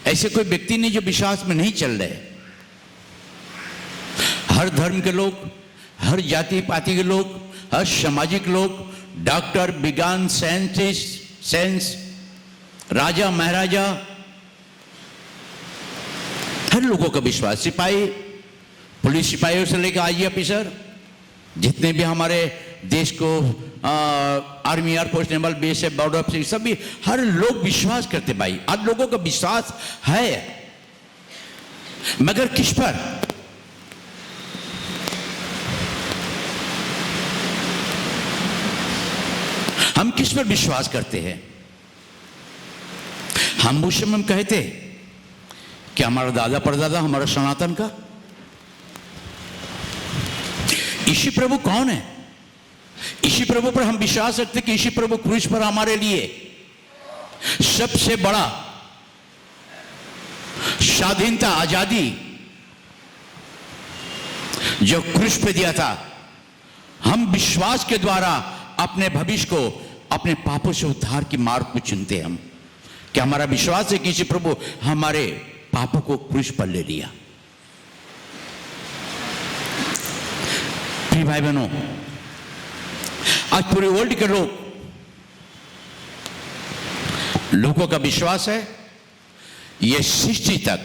ऐसे कोई व्यक्ति नहीं जो विश्वास में नहीं चल रहे। हर धर्म के लोग, हर जाति पाति के लोग, हर सामाजिक लोग, डॉक्टर, विज्ञान, साइंस, राजा महाराजा, हर लोगों का विश्वास, सिपाही, पुलिस सिपाहियों से लेकर आईजी ऑफिसर, जितने भी हमारे देश को army, air force, naval, BSF, border officer, सभी हर लोग विश्वास करते भाई। आज लोगों का विश्वास है, मगर किस पर? हम किस पर विश्वास करते हैं? हम उस समय कहते कि हमारा दादा परदादा हमारा सनातन का ईशी प्रभु कौन है? ईशी प्रभु पर हम विश्वास रखते कि ईशी प्रभु क्रूस पर हमारे लिए सबसे बड़ा स्वाधीनता, आजादी जो क्रूस पे दिया था, हम विश्वास के द्वारा अपने भविष्य को, अपने पापों से उद्धार की मार्ग को चुनते हैं। हम कि हमारा विश्वास है कि ईशी प्रभु हमारे पापों को क्रूस पर ले लिया। प्रिय भाई बहनों, आज पूरे वर्ल्ड के लोगों का विश्वास है ये सृष्टि तक,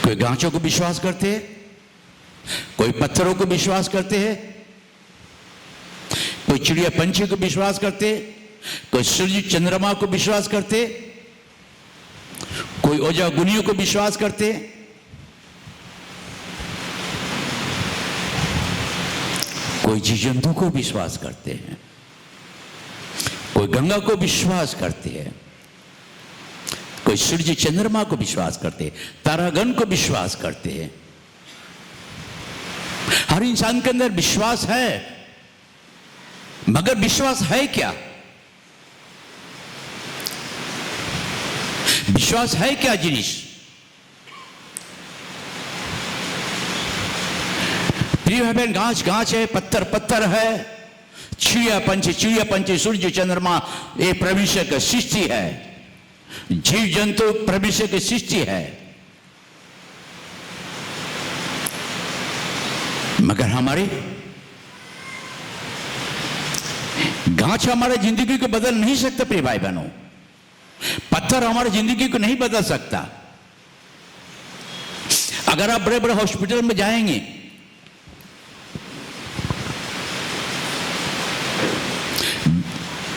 कोई गांचों को विश्वास करते हैं, कोई पत्थरों को विश्वास करते हैं, कोई चिड़िया पंछी को विश्वास करते, कोई सूर्य चंद्रमा को विश्वास करते, कोई ओजागुनियों को विश्वास करते, कोई जीव जंतु को विश्वास करते हैं, कोई गंगा को विश्वास करते हैं, कोई सूर्य चंद्रमा को विश्वास करते हैं, तारागण को विश्वास करते हैं। हर इंसान के अंदर विश्वास है, मगर विश्वास है क्या? विश्वास है क्या जिनिस? प्रिय भाई बहन, गांच है, पत्थर है, चिड़िया पंछी, सूर्य चंद्रमा, ये परमेश्वर की सृष्टि है। जीव जंतु परमेश्वर की सृष्टि है, मगर हमारे गांच हमारे जिंदगी को बदल नहीं सकता। प्रिय भाई बहनों, पत्थर हमारी जिंदगी को नहीं बदल सकता। अगर आप बड़े बड़े हॉस्पिटल में जाएंगे,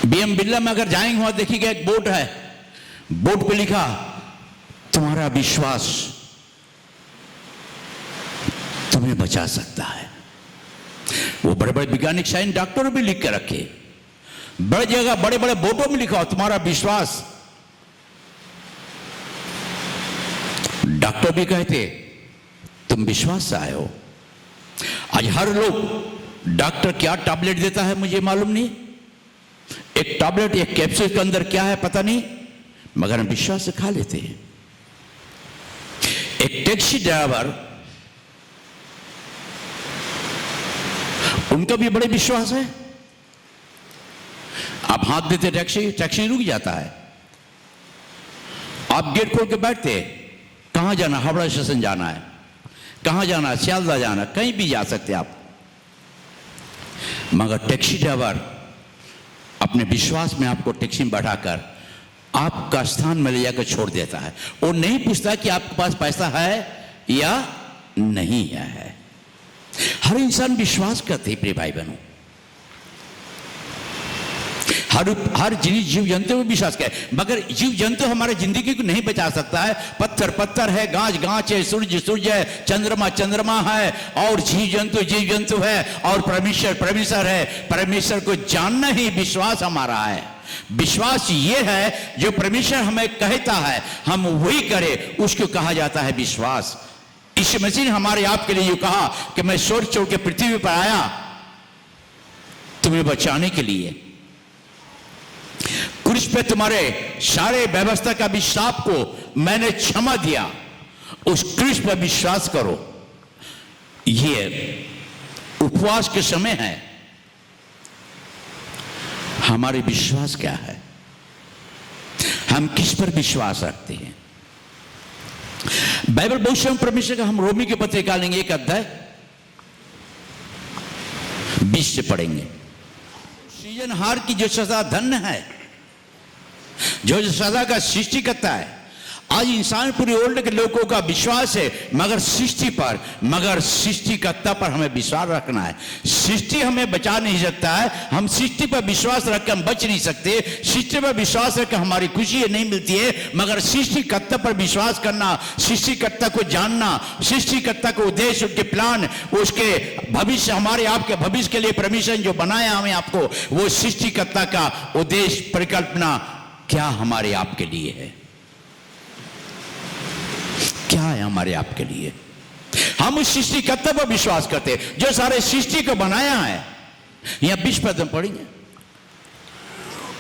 बीएम बिरला में अगर जाएंगे, वहां देखिएगा एक बोर्ड है, बोर्ड पे लिखा तुम्हारा विश्वास तुम्हें बचा सकता है। वो बड़े बड़े वैज्ञानिक, साइंस, डॉक्टर भी लिख के रखे, बड़े जगह बड़े बड़े बोर्डों में लिखा हो तुम्हारा विश्वास। डॉक्टर भी कहते तुम विश्वास से आए हो। आज हर लोग, डॉक्टर क्या टैबलेट देता है मुझे मालूम नहीं, एक टैबलेट, एक कैप्सूल के अंदर क्या है पता नहीं, मगर हम विश्वास से खा लेते हैं। एक टैक्सी ड्राइवर, उनका भी बड़े विश्वास है। आप हाथ देते टैक्सी रुक जाता है, आप गेट खोल के बैठते, कहां जाना, हावड़ा स्टेशन जाना है, कहां जाना है, सियालदह जाना, कहीं भी जा सकते आप, मगर टैक्सी ड्राइवर अपने विश्वास में आपको टैक्सी में बैठाकर आपका स्थान में ले जाकर छोड़ देता है। वो नहीं पूछता कि आपके पास पैसा है या नहीं है। हर इंसान विश्वास करते हैं प्रिय भाई बहनों, हर जीव जंतु में विश्वास करे, मगर जीव जंतु हमारे जिंदगी को नहीं बचा सकता है। पत्थर है, गांच है, सूर्य है, चंद्रमा है, और जीव जंतु है, और परमेश्वर है। परमेश्वर को जानना ही विश्वास हमारा है। विश्वास ये है जो परमेश्वर हमें कहता है हम वही करें, उसको कहा जाता है विश्वास। यीशु मसीह ने हमारे आपके लिए कहा कि मैं स्वर्ग छोड़ के पृथ्वी पर आया तुम्हें बचाने के लिए, क्रूस पे तुम्हारे सारे व्यवस्था का विश्वास को मैंने क्षमा दिया, उस क्रूस पर विश्वास करो। ये उपवास के समय है, हमारे विश्वास क्या है? हम किस पर विश्वास रखते हैं। बाइबल बहुत से परमेश्वर का हम रोमी के पत्र निकालेंगे, 1 अध्याय 20 से पढ़ेंगे। सृजनहार की जो सजा धन्य है, जो सजा का सृष्टि करता है। आज इंसान पूरी वर्ल्ड के लोगों का विश्वास है मगर सृष्टिकर्ता पर हमें विश्वास रखना है। सृष्टि हमें बचा नहीं सकता है, हम सृष्टि पर विश्वास रख के हम बच नहीं सकते। सृष्टि पर विश्वास रख के हमारी खुशी नहीं मिलती है, मगर सृष्टिकर्ता पर विश्वास करना, सृष्टिकर्ता को जानना, सृष्टिकर्ता को उद्देश्य, उसके प्लान, उसके भविष्य, हमारे आपके भविष्य के लिए परमिशन जो बनाया हमें आपको, वो सृष्टिकर्ता का उद्देश्य, परिकल्पना क्या हमारे आपके लिए है, क्या है हमारे आपके लिए। हम उस सृष्टिकर्ता पर विश्वास करते हैं जो सारे सृष्टि को बनाया है। यहां 20 पद में पढ़ेंगे,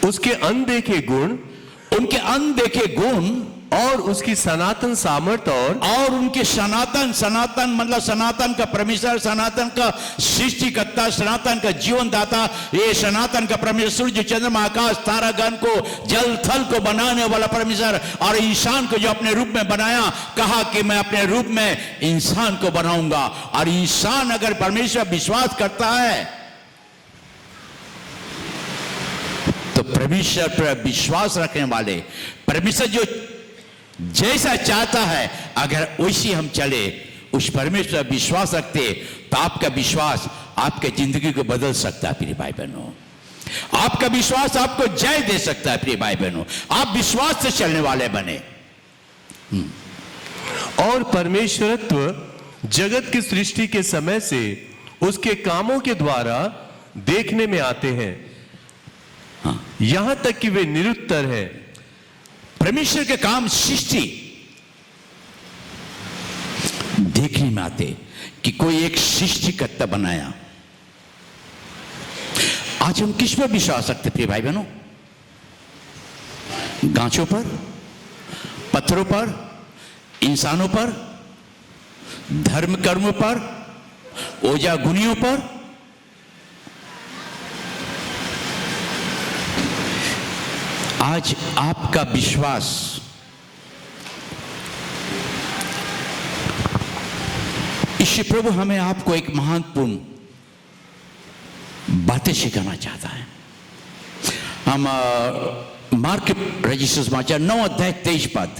उसके अनदेखे गुण, उनके अनदेखे गुण और उसकी सनातन सामर्थ, और उनके सनातन मतलब सनातन का परमेश्वर, सनातन का सृष्टिकर्ता, सनातन का जीवन दाता, ये सनातन का परमेश्वर, सूर्य चंद्रमा आकाश तारागण को, जल थल को बनाने वाला परमेश्वर, और इंसान को जो अपने रूप में बनाया, कहा कि मैं अपने रूप में इंसान को बनाऊंगा। और इंसान अगर परमेश्वर विश्वास करता है तो परमेश्वर पर विश्वास रखने वाले, परमेश्वर जो जैसा चाहता है अगर वैसी हम चले, उस परमेश्वर विश्वास रखते, तो आपका विश्वास आपके जिंदगी को बदल सकता है प्रिय भाई बहनों। आपका विश्वास आपको जय दे सकता है प्रिय भाई बहनों। आप विश्वास से चलने वाले बने। और परमेश्वरत्व जगत की सृष्टि के समय से उसके कामों के द्वारा देखने में आते हैं, यहां तक कि वे निरुत्तर हैं। परमेश्वर के काम सृष्टि देखने में आते कि कोई एक सृष्टिकर्ता बनाया। आज हम किस पर विश्वास रखते प्रिय भाई बहनों? गांचों पर, पत्थरों पर, इंसानों पर, धर्म कर्मों पर, ओझा गुनियों पर? आज आपका विश्वास ईश्वर प्रभु हमें आपको एक महत्वपूर्ण बातें सिखाना चाहता है। हम मार्क रजिस्टर समाचार 9 अध्याय 23 पद,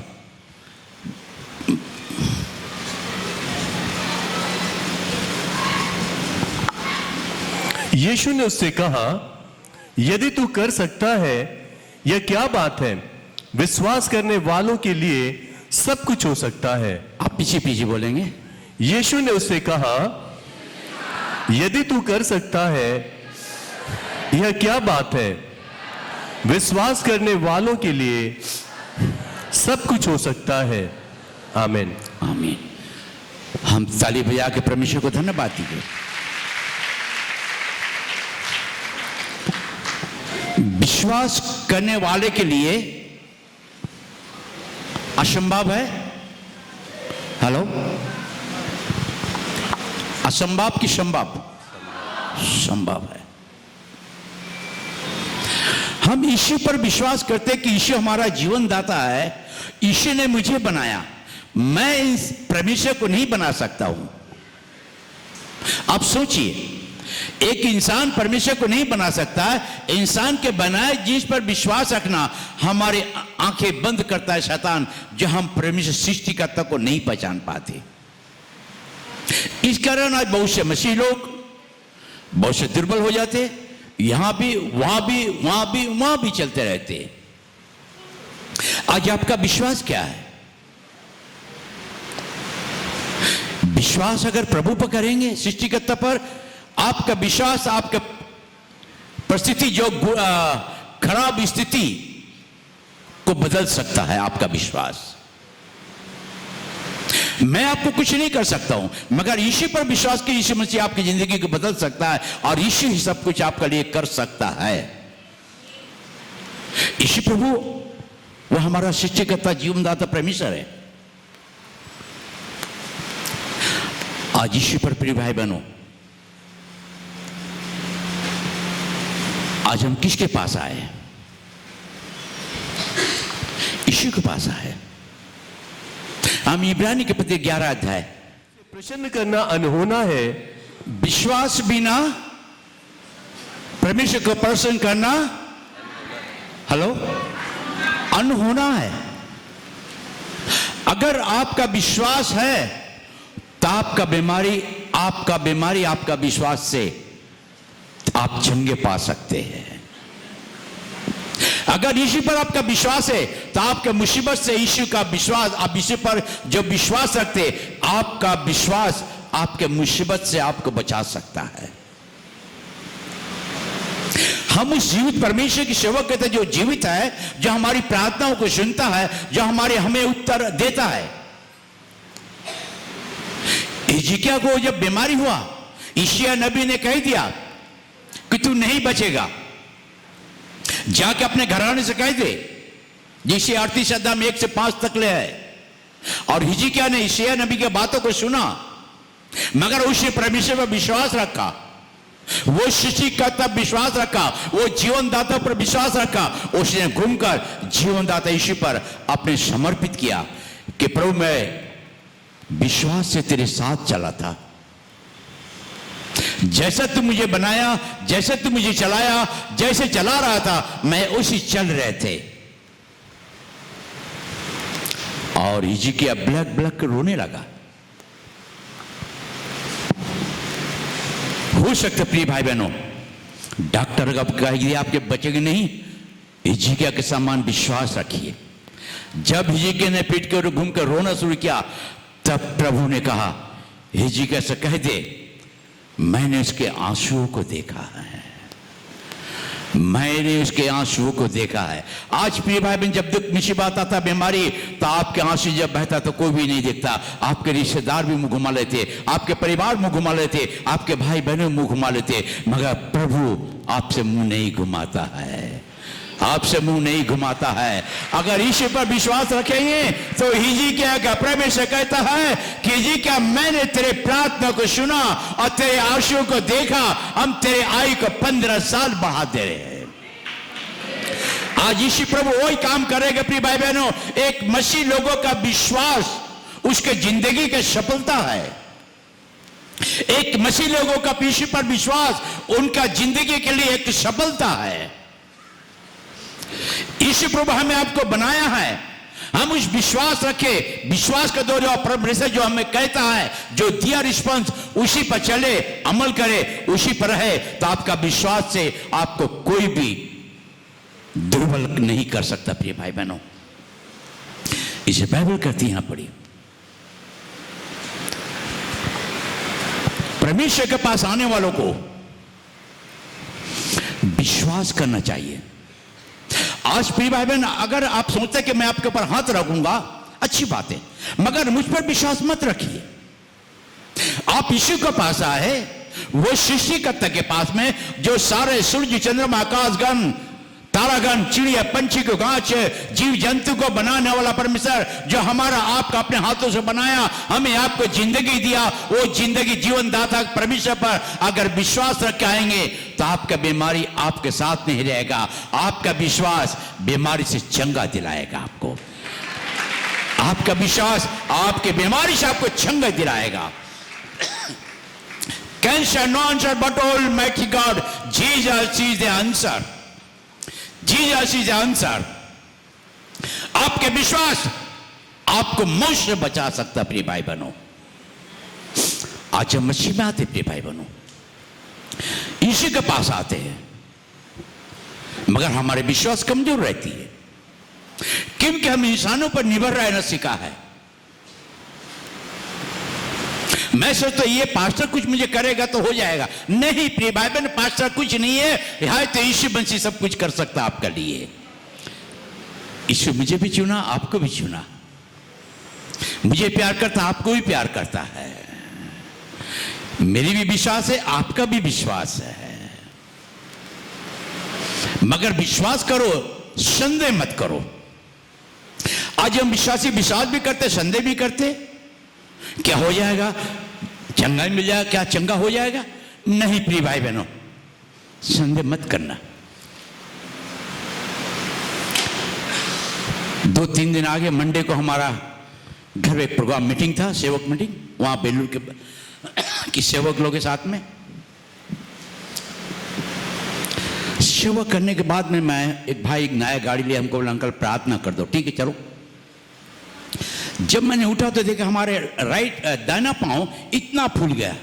यीशु ने उससे कहा, यदि तू कर सकता है, यह क्या बात है, विश्वास करने वालों के लिए सब कुछ हो सकता है। आप पीछे पीछे बोलेंगे। यीशु ने उससे कहा, यदि तू कर सकता है, यह क्या बात है, विश्वास करने वालों के लिए सब कुछ हो सकता है। आमीन, आमीन। हम ताली बजा के परमेश्वर को धन्यवाद दीजिए। विश्वास करने वाले के लिए असंभव है। हेलो, असंभव की संभव? संभव है। हम ईश्वर पर विश्वास करते कि ईश्वर हमारा जीवन दाता है, ईश्वर ने मुझे बनाया, मैं इस परमेश्वर को नहीं बना सकता हूं। आप सोचिए, एक इंसान परमेश्वर को नहीं बना सकता है। इंसान के बनाए चीज पर विश्वास रखना हमारी आंखें बंद करता है शैतान, जो हम परमेश्वर सृष्टिकर्ता को नहीं पहचान पाते। इस कारण आज बहुत से मसीह लोग बहुत से दुर्बल हो जाते, यहां भी वहां भी वहां भी वहां भी चलते रहते। आज आपका विश्वास क्या है? विश्वास अगर प्रभु पर करेंगे, सृष्टिकर्ता पर, आपका विश्वास आपका परिस्थिति जो खराब स्थिति को बदल सकता है। आपका विश्वास, मैं आपको कुछ नहीं कर सकता हूं, मगर यीशु पर विश्वास के यीशु मसीह आपकी जिंदगी को बदल सकता है, और यीशु ही सब कुछ आपके लिए कर सकता है। यीशु प्रभु वो हमारा सृष्टिकर्ता जीवनदाता परमेश्वर है। आज यीशु पर प्रिय भाई बहनों, आज हम किसके पास आए? यीशु के पास आए। हम इब्रानी के पत्र 11 अध्याय। प्रसन्न करना अनहोना है, विश्वास बिना परमेश्वर को प्रसन्न करना हेलो अनहोना है। अगर आपका विश्वास है तो आपका बीमारी आपका विश्वास से आप चंगे पा सकते हैं। अगर यीशु पर आपका विश्वास है तो आपके मुसीबत से यीशु का विश्वास, आप यीशु पर जो विश्वास रखते, आपका विश्वास आपके मुसीबत से आपको बचा सकता है। हम उस जीवित परमेश्वर की सेवा करते हैं जो जीवित है, जो हमारी प्रार्थनाओं को सुनता है, जो हमें उत्तर देता है। हिजकिय्याह को जब बीमारी हुआ, यशायाह नबी ने कह दिया कि तू नहीं बचेगा, जाके अपने घराने से कह दे, जिसे 38 अध्याय में 1 से 5 तक ले है। और हिजकिय्याह ने यशायाह नबी की बातों को सुना, मगर उसने परमेश्वर पर विश्वास रखा, वो सृष्टिकर्ता पर विश्वास रखा, वो जीवनदाता पर विश्वास रखा। उसने घूमकर जीवनदाता यीशु पर अपने समर्पित किया कि प्रभु मैं विश्वास से तेरे साथ चला था, जैसा तू मुझे बनाया, जैसे तू मुझे चलाया, जैसे चला रहा था मैं उसी चल रहे थे। और हिजकिय्याह ब्लैक ब्लैक रोने लगा। हो सकता प्रिय भाई बहनों, डॉक्टर का कह दिया आपके बचेंगे नहीं, हिजकिय्याह के समान विश्वास रखिए। जब हिजकिय्याह ने पीट कर घूम कर रोना शुरू किया, तब प्रभु ने कहा हिजकिय्याह से कह दे मैंने उसके आंसुओं को देखा है, मैंने उसके आंसुओं को देखा है। आज प्रिय भाई बहन, जब दुख मुसीबत आता बीमारी, तो आपके आंसू जब बहता तो कोई भी नहीं देखता। आपके रिश्तेदार भी मुंह घुमा लेते, आपके परिवार मुंह घुमा लेते, आपके भाई बहनों मुंह घुमा लेते, मगर प्रभु आपसे मुंह नहीं घुमाता है, आपसे मुंह नहीं घुमाता है। अगर ईश्वर पर विश्वास रखेंगे तो हिजकिय्याह का परमेश्वर कहता है कि हिजकिय्याह मैंने तेरे प्रार्थना को सुना और तेरे आंसुओं को देखा, हम तेरे आयु को 15 साल बढ़ा दे रहे हैं। आज यीशु प्रभु वही काम करेगा प्रिय भाई बहनों। एक मसीह लोगों का विश्वास उसके जिंदगी की सफलता है। एक मसीह लोगों का यीशु पर विश्वास उनका जिंदगी के लिए एक सफलता है। यीशु प्रभु हमें आपको बनाया है, हम उस विश्वास रखे, विश्वास के द्वारा परमेश्वर जो हमें कहता है, जो दिया रिस्पॉन्स उसी पर चले, अमल करे, उसी पर रहे, तो आपका विश्वास से आपको कोई भी दुर्बल नहीं कर सकता। प्रिय भाई बहनों, इसे बाइबल कहती यहां पढ़ी, परमेश्वर के पास आने वालों को विश्वास करना चाहिए। आज प्रिय भाई बहन, अगर आप सोचते हैं कि मैं आपके ऊपर हाथ रखूंगा, अच्छी बात है, मगर मुझ पर विश्वास मत रखिए। आप यीशु के पास आए, वो सृष्टिकर्ता के पास में जो सारे सूर्य चंद्रमा आकाशगण तारागण चिड़िया पंछी को गाछ जीव जंतु को बनाने वाला परमेश्वर, जो हमारा आपका अपने हाथों से बनाया, हमें आपको जिंदगी दिया, वो जिंदगी जीवन दाता परमेश्वर पर अगर विश्वास रख के आएंगे तो आपका बीमारी आपके साथ नहीं रहेगा। आपका विश्वास बीमारी से चंगा दिलाएगा, आपको आपका विश्वास आपके बीमारी से आपको चंगा दिलाएगा। Cancer no answer but Almighty God, Jesus is the answer. Jesus is answer. आपके विश्वास आपको मौत से बचा सकता। प्रिय भाई बहनों, आज हम मसीह में आते, प्रिय भाई बहनों, यीशु के पास आते हैं, मगर हमारे विश्वास कमजोर रहती है, क्योंकि हम इंसानों पर निर्भर रहना सीखा है। मैं सोचता ये पास्टर कुछ मुझे करेगा तो हो जाएगा। नहीं प्रिय भाई बहन, पास्टर कुछ नहीं है, तो यीशु मसीह सब कुछ कर सकता आपके लिए। यीशु मुझे भी चुना, आपको भी चुना, मुझे प्यार करता, आपको भी प्यार करता है। मेरी भी विश्वास है, आपका भी विश्वास है, मगर विश्वास करो, संदेह मत करो। आज हम विश्वासी विश्वास भी करते, संदेह भी करते, क्या हो जाएगा, चंगा मिल जाएगा, क्या चंगा हो जाएगा? नहीं प्रिय भाई बहनों, संदेह मत करना। 2-3 दिन आगे मंडे को हमारा घर में एक प्रोग्राम मीटिंग था, सेवक मीटिंग, वहाँ बेलूर के सेवक लोगों के साथ में। सेवा करने के बाद में मैं एक भाई एक नया गाड़ी लिया, हमको बोला अंकल प्रार्थना कर दो। ठीक है चलो। जब मैंने उठा तो देखा हमारे दाहिना पांव इतना फूल गया,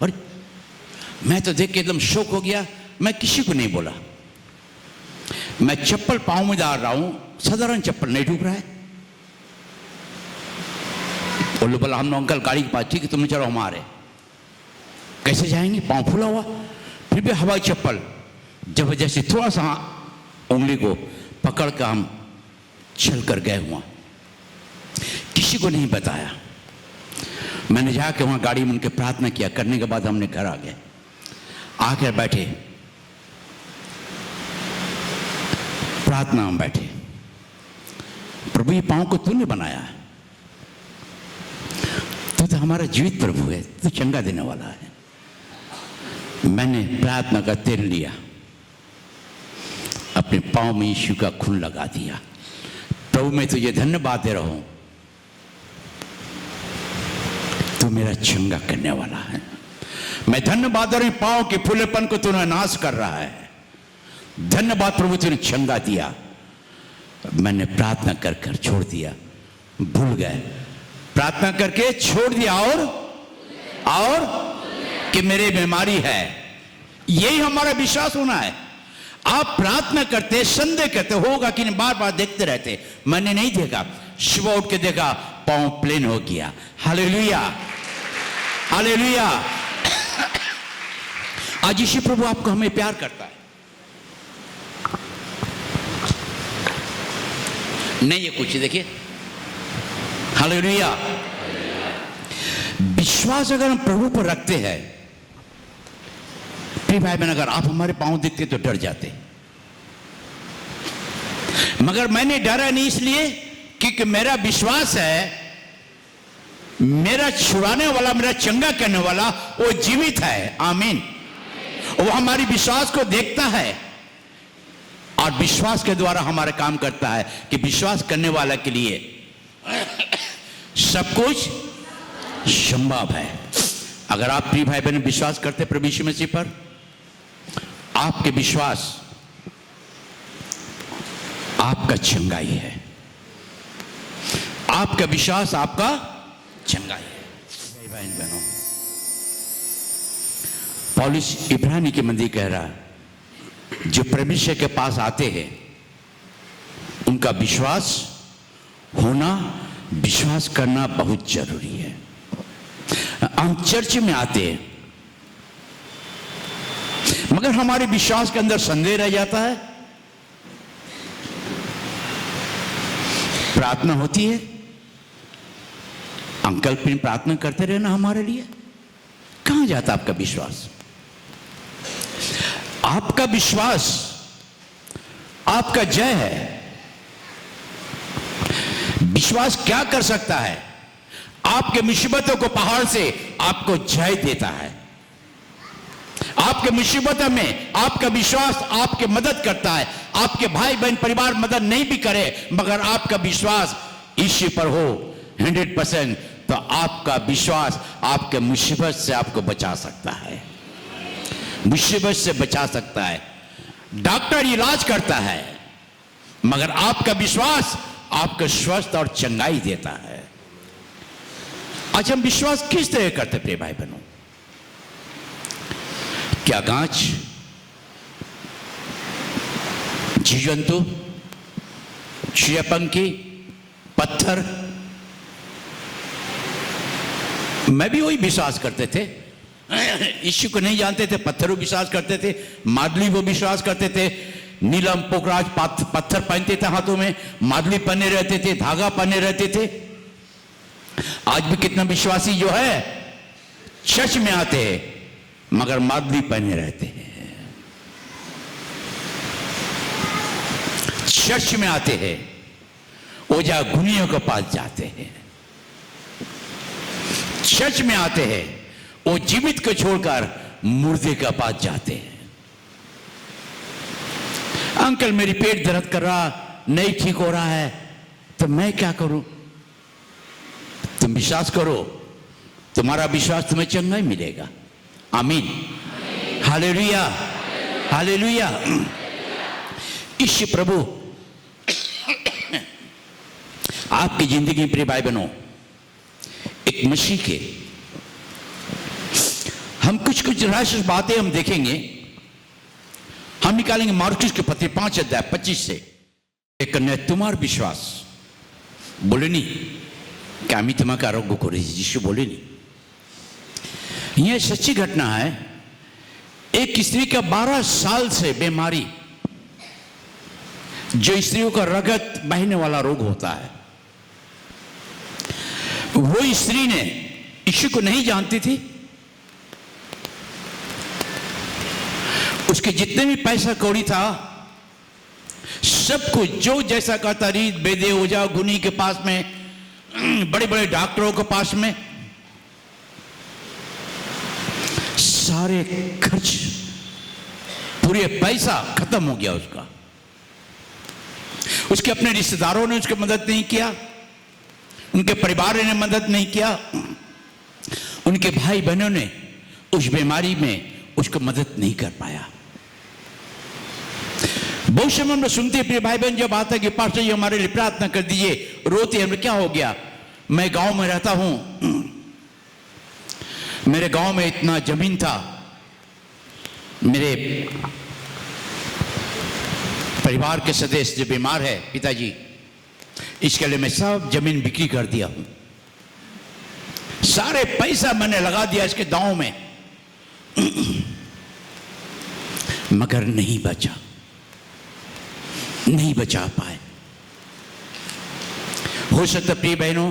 और मैं तो देख के एकदम शौक हो गया। मैं किसी को नहीं बोला। मैं चप्पल पांव में डाल रहा हूं, साधारण चप्पल नहीं डूब रहा है। बोला हम अंकल गाड़ी के पास। ठीक है तुम चलो, हमारे कैसे जाएंगे, पांव फूला हुआ। फिर भी हवाई चप्पल जबरदस्ती थोड़ा सा उंगली को पकड़ कर हम चल कर गए हुआ, किसी को नहीं बताया। मैंने जाके वहां गाड़ी में उनके प्रार्थना किया। करने के बाद हमने घर आ गए, आकर बैठे प्रार्थना में बैठे। प्रभु ये पांव को तूने बनाया है, तो हमारा जीवित प्रभु है, तो चंगा देने वाला है। मैंने प्रार्थना का तेल लिया, अपने पांव में यीशु का खून लगा दिया। प्रभु मैं तुझे धन्यवाद दे रहा हूं, तू मेरा चंगा करने वाला है। मैं धन्यवाद दे रहा हूं, पांव के फूलेपन को तूने नाश कर रहा है। धन्यवाद प्रभु तूने चंगा दिया। मैंने प्रार्थना कर कर छोड़ दिया, भूल गए। प्रार्थना करके छोड़ दिया और कि मेरी बीमारी है। यही हमारा विश्वास होना है। आप प्रार्थना करते, संदेह करते, होगा कि नहीं, बार बार देखते रहते। मैंने नहीं देखा, सुबह उठ के देखा पांव प्लेन हो गया। Hallelujah hallelujah. आज यीशु प्रभु आपको हमें प्यार करता है। नहीं ये कुछ देखिए, हालेलुया। विश्वास अगर हम प्रभु पर रखते हैं, प्रिय भाई बहन, अगर आप हमारे पांव दिखते तो डर जाते, मगर मैंने डरा नहीं इसलिए क्योंकि मेरा विश्वास है मेरा छुड़ाने वाला, मेरा चंगा करने वाला वो जीवित है। आमीन। वो हमारी विश्वास को देखता है और विश्वास के द्वारा हमारा काम करता है कि विश्वास करने वाला के लिए सब कुछ संभव है। अगर आप प्रिय भाई बहन विश्वास करते प्रभु यीशु मसीह पर, आपके विश्वास आपका चंगाई है। आपका विश्वास आपका चंगाई है। भाई बहनों, पौलुस इब्रानी के मंदिर कह रहा है, जो परमेश्वर के पास आते हैं उनका विश्वास होना, विश्वास करना बहुत जरूरी है। हम चर्च में आते हैं मगर हमारे विश्वास के अंदर संदेह रह जाता है। प्रार्थना होती है, अंकल फिर प्रार्थना करते रहना हमारे लिए, कहां जाता आपका विश्वास? आपका विश्वास आपका जय है। विश्वास क्या कर सकता है? आपके मुसीबतों को पहाड़ से आपको जय देता है। आपके मुसीबतों में आपका विश्वास आपके मदद करता है। आपके भाई बहन परिवार मदद नहीं भी करे मगर आपका विश्वास ईश्वर पर हो 100%, तो आपका विश्वास आपके मुसीबत से आपको बचा सकता है, मुसीबत से बचा सकता है। डॉक्टर इलाज करता है मगर आपका विश्वास आपको स्वस्थ और चंगाई देता है। आज हम विश्वास किस तरह करते प्रिय भाई बहनों? क्या गांच, जीव जंतु, चिड़िया-पंखी, पत्थर? मैं भी वही विश्वास करते थे। यीशु को नहीं जानते थे, पत्थरों विश्वास करते थे, मादली वो विश्वास करते थे। नीलम पोखराज पत्थर पहनते थे हाथों में, मादली पहने रहते थे, धागा पहने रहते थे। आज भी कितना विश्वासी जो है चर्च में आते हैं मगर मादली पहने रहते हैं। चर्च में आते हैं, ओझा गुनियों के पास जाते हैं। चर्च में आते हैं, वो जीवित को छोड़कर मुर्दे के पास जाते हैं। अंकल मेरी पेट दर्द कर रहा, नहीं ठीक हो रहा है, तो मैं क्या करूं? तुम विश्वास करो, तुम्हारा विश्वास तुम्हें चंगा ही मिलेगा। आमीन, हालेलुया, हालेलुया। ईश्वर प्रभु आपकी जिंदगी, प्रिय भाई बहनों, एक मसीह के हम कुछ रहस्य बातें हम देखेंगे। हम निकालेंगे मार्कुस के पत्र 5 अध्याय 25 से। एक कन्या तुम्हारा विश्वास बोले नहीं कि आम्ही तुम्हारा आरोग्य को यीशु बोले नहीं। यह सच्ची घटना है। एक स्त्री का 12 साल से बीमारी, जो स्त्रियों का रगत बहने वाला रोग होता है, वो स्त्री ने यीशु को नहीं जानती थी। उसके जितने भी पैसा कौड़ी था, सब कुछ जो जैसा कहता, रीत बेदे ओझा गुनी के पास में, बड़े बड़े डॉक्टरों के पास में, सारे खर्च, पूरे पैसा खत्म हो गया उसका। उसके अपने रिश्तेदारों ने उसकी मदद नहीं किया, उनके परिवार ने मदद नहीं किया, उनके भाई बहनों ने उस बीमारी में उसको मदद नहीं कर पाया। बहुत समय हम सुनते हैं, प्रिय भाई बहन, जब आता है कि पास्टर जी हमारे लिए प्रार्थना कर दीजिए, रोते हैं, क्या हो गया? मैं गांव में रहता हूं, मेरे गांव में इतना जमीन था, मेरे परिवार के सदस्य जो बीमार है, पिताजी, इसके लिए मैं सब जमीन बिक्री कर दिया हूं, सारे पैसा मैंने लगा दिया इसके दांव में, मगर नहीं बचा, नहीं बचा पाए। हो सकता प्रिय बहनों,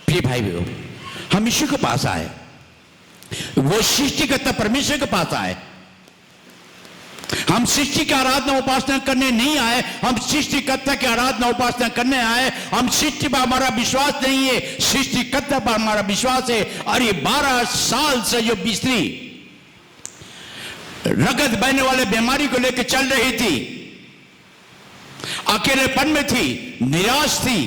प्रिय भाई बहनों, हम यीशु के पास आए, वो सृष्टिकर्ता परमेश्वर के पास आए। हम सृष्टि की आराधना उपासना करने नहीं आए, हम सृष्टिकर्ता की आराधना उपासना करने आए। हम सृष्टि पर हमारा विश्वास नहीं है, सृष्टिकर्ता पर हमारा विश्वास है। और ये 12 साल से जो स्त्री रगत बहने वाले बीमारी को लेकर चल रही थी, अकेलेपन में थी, निराश थी,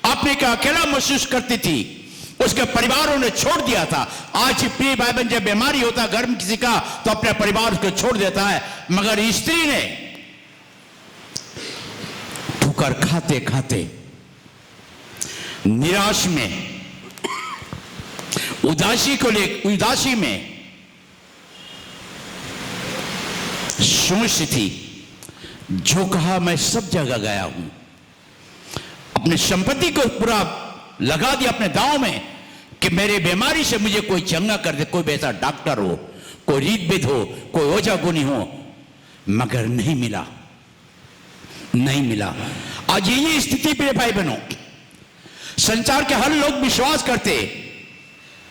अपने का अकेला महसूस करती थी, उसके परिवारों ने छोड़ दिया था। आज प्रिय भाई बहन, जब बीमारी होता है घर में किसी का, तो अपने परिवार को छोड़ देता है, मगर स्त्री ने ठोकर खाते खाते, निराश में, उदासी में सोचती थी, जो कहा मैं सब जगह गया हूं, अपने संपत्ति को पूरा लगा दिया अपने दांव में कि मेरे बीमारी से मुझे कोई चंगा कर दे, कोई ऐसा डॉक्टर हो, कोई रीतविद हो, कोई ओझा गुनी हो, मगर नहीं मिला, नहीं मिला। आज ये स्थिति पे भाई बहनों, संसार के हर लोग विश्वास करते,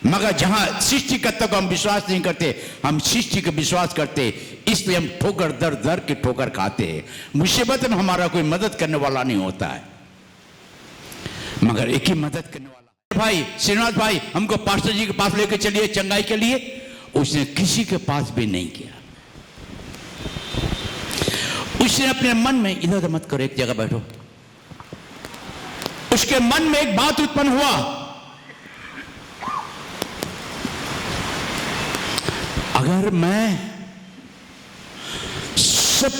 मगर जहां सृष्टिकर्ता को हम विश्वास नहीं करते, हम सृष्टि को विश्वास करते, इसलिए हम ठोकर दर दर के ठोकर खाते हैं। मुसीबत में हमारा कोई मदद करने वाला नहीं होता है, मगर एक ही मदद करने वाला भाई, श्रीनाथ भाई, हमको पास्टर जी के पास लेकर चलिए चंगाई के लिए। उसने किसी के पास भी नहीं किया। उसने अपने मन में, इधर मत करो, एक जगह बैठो, उसके मन में एक बात उत्पन्न हुआ, अगर मैं सब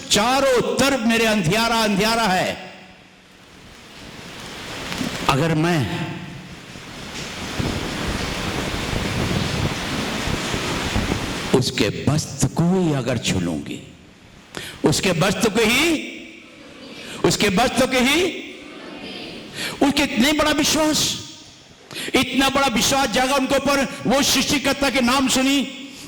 चारों तरफ मेरे अंधियारा अंधियारा है, अगर मैं उसके वस्त्र को ही अगर छू लूंगी, उसके वस्त्र को ही, उसके वस्त्र को ही, उसके इतने बड़ा विश्वास, इतना बड़ा विश्वास जागा उनके ऊपर। वो सृष्टिकर्ता के नाम सुनी,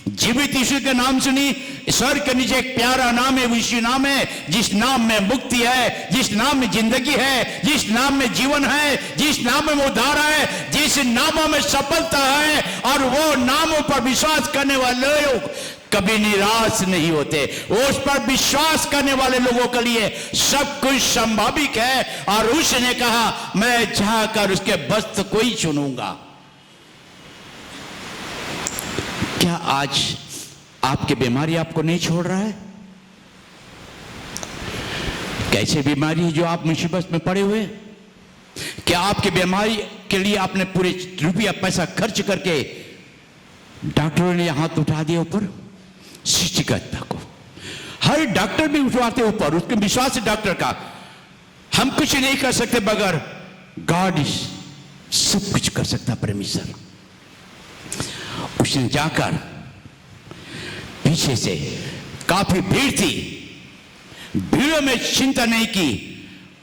जीवित यीशु के नाम सुनी। स्वर्ग के नीचे एक प्यारा नाम है, वो यीशु नाम है, जिस नाम में मुक्ति है, जिस नाम में जिंदगी है, जिस नाम में जीवन है, जिस नाम में उद्धार है, जिस नामों में सफलता है। और वो नामों पर विश्वास करने वाले लोग कभी निराश नहीं होते। उस पर विश्वास करने वाले लोगों के लिए सब कुछ संभाविक है। और उसने कहा, मैं जाकर उसके वस्त्र को ही चुनूंगा। क्या आज आपकी बीमारी आपको नहीं छोड़ रहा है? कैसे बीमारी है जो आप मुसीबत में पड़े हुए? क्या आपकी बीमारी के लिए आपने पूरे रुपया पैसा खर्च करके डॉक्टरों ने हाथ उठा दिया ऊपर? सृष्टिकर्ता को हर डॉक्टर भी उठवाते ऊपर, उसके विश्वास है डॉक्टर का। हम कुछ नहीं कर सकते बगैर गॉड सब कुछ कर सकता परमेश्वर। उसने जाकर पीछे से काफी भीड़ थी, भीड़ों में चिंता नहीं की,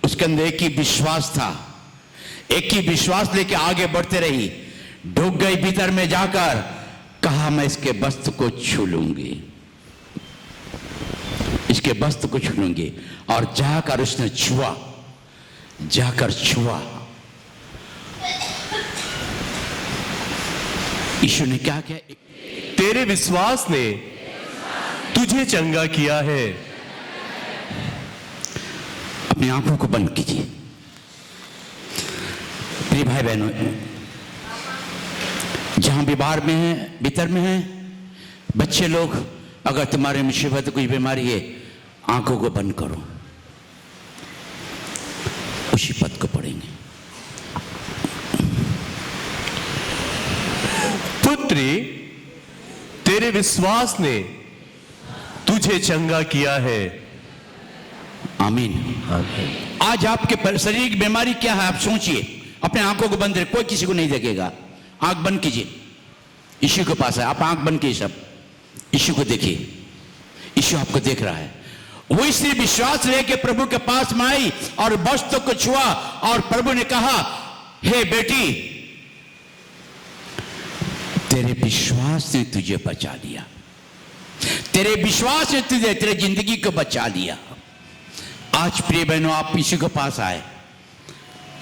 उसके अंदर एक ही विश्वास था, एक ही विश्वास लेके आगे बढ़ते रही। ढुक गई भीतर में जाकर, कहा मैं इसके वस्त्र को छू लूंगी, इसके वस्त्र को छू लूंगी। और जाकर उसने छुआ, जाकर छुआ। यीशु ने क्या किया? तेरे विश्वास ने तुझे चंगा किया है। अपनी आंखों को बंद कीजिए। प्रिय भाई बहनों, जहां भी बाहर में है, भीतर में है, बच्चे लोग, अगर तुम्हारे मुसीबत कोई बीमारी है, आंखों को बंद करो, उसी पद को पढ़ेंगे। पुत्री, तेरे विश्वास ने तुझे चंगा किया है। आमीन। आज आपके शरीर की बीमारी क्या है आप सोचिए। अपने आंखों को बंद रखें, कोई किसी को नहीं देखेगा। आंख बंद कीजिए, यीशु के पास है। आप आंख बंद कीजिए, सब यीशु को देखिए, यीशु आपको देख रहा है। वो इसलिए विश्वास लेके प्रभु के पास में आई और वस्त्र को छुआ, और प्रभु ने कहा, हे बेटी, तेरे विश्वास ने तुझे बचा लिया, तेरे विश्वास ने तुझे, तेरे जिंदगी को बचा लिया। आज प्रिय बहनों, आप यीशु के पास आए,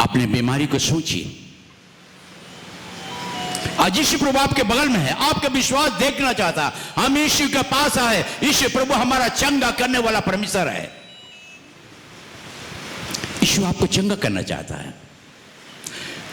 अपने बीमारी को सोचिए। आज यीशु प्रभु आपके बगल में है, आपका विश्वास देखना चाहता। हम यीशु के पास आए। यीशु प्रभु हमारा चंगा करने वाला परमेश्वर है। यीशु आपको चंगा करना चाहता है।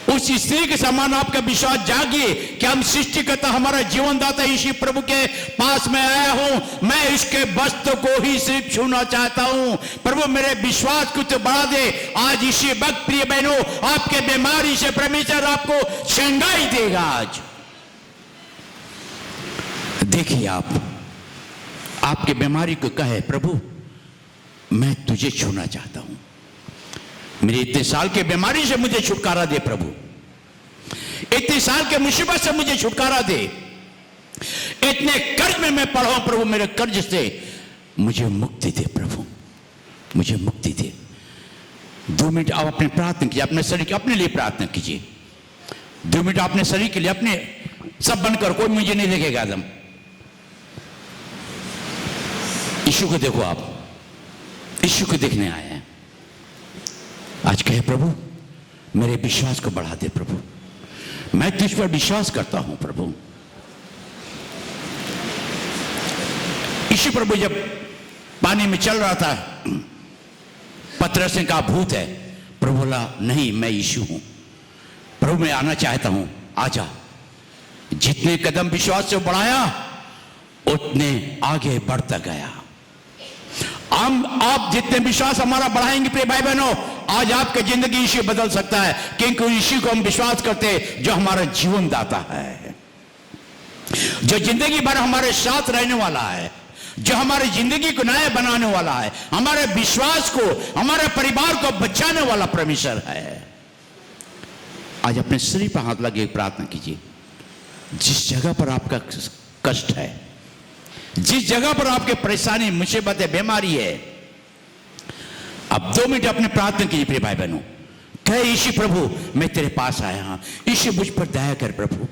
उस स्त्री के समान आपका विश्वास जागिए कि हम सृष्टिकर्ता, हमारा जीवनदाता यीशु प्रभु के पास में आया हूं, मैं इसके वस्त्र को ही सिर्फ छूना चाहता हूं। प्रभु मेरे विश्वास को तो बढ़ा दे। आज इसी वक्त प्रिय बहनों, आपके बीमारी से परमेश्वर आपको चंगाई देगा। आज देखिए, आप आपके बीमारी को कहे, प्रभु मैं तुझे छूना चाहता हूं, मेरी इतने साल के बीमारी से मुझे छुटकारा दे प्रभु, इतने साल के मुसीबत से मुझे छुटकारा दे, इतने कर्ज में मैं पड़ा हूं प्रभु, मेरे कर्ज से मुझे मुक्ति दे प्रभु, मुझे मुक्ति दे। 2 मिनट आप अपने प्रार्थना कीजिए, अपने शरीर के, अपने लिए प्रार्थना कीजिए। 2 मिनट अपने शरीर के लिए, अपने सब बंद कर, कोई मुझे नहीं देखेगा। एकदम यीशु को देखो, आप यीशु को देखने आए हैं। आज कहे, प्रभु मेरे विश्वास को बढ़ा दे प्रभु, मैं तुझ पर विश्वास करता हूं प्रभु। यीशु प्रभु जब पानी में चल रहा था, पतरस ने कहा भूत है। प्रभु बोला, नहीं, मैं यीशु हूं प्रभु, मैं आना चाहता हूं, आजा। जितने कदम विश्वास से बढ़ाया, उतने आगे बढ़ता गया। आप जितने विश्वास हमारा बढ़ाएंगे प्रिय भाई बहनों, आज आपकी जिंदगी यीशु बदल सकता है, क्योंकि यीशु को हम विश्वास करते हैं जो हमारा जीवन दाता है, जो जिंदगी भर हमारे साथ रहने वाला है, जो हमारी जिंदगी को नया बनाने वाला है, हमारे विश्वास को, हमारे परिवार को बचाने वाला परमेश्वर है। आज अपने शरीर पर हाथ लगे प्रार्थना कीजिए। जिस जगह पर आपका कष्ट है, जिस जगह पर आपके परेशानी, मुसीबत है, बीमारी है, अब 2 मिनट अपने प्रार्थना कीजिए प्रिय भाई बहनों। कहे, यीशु प्रभु मैं तेरे पास आया हूं, यीशु मुझ पर दया कर प्रभु,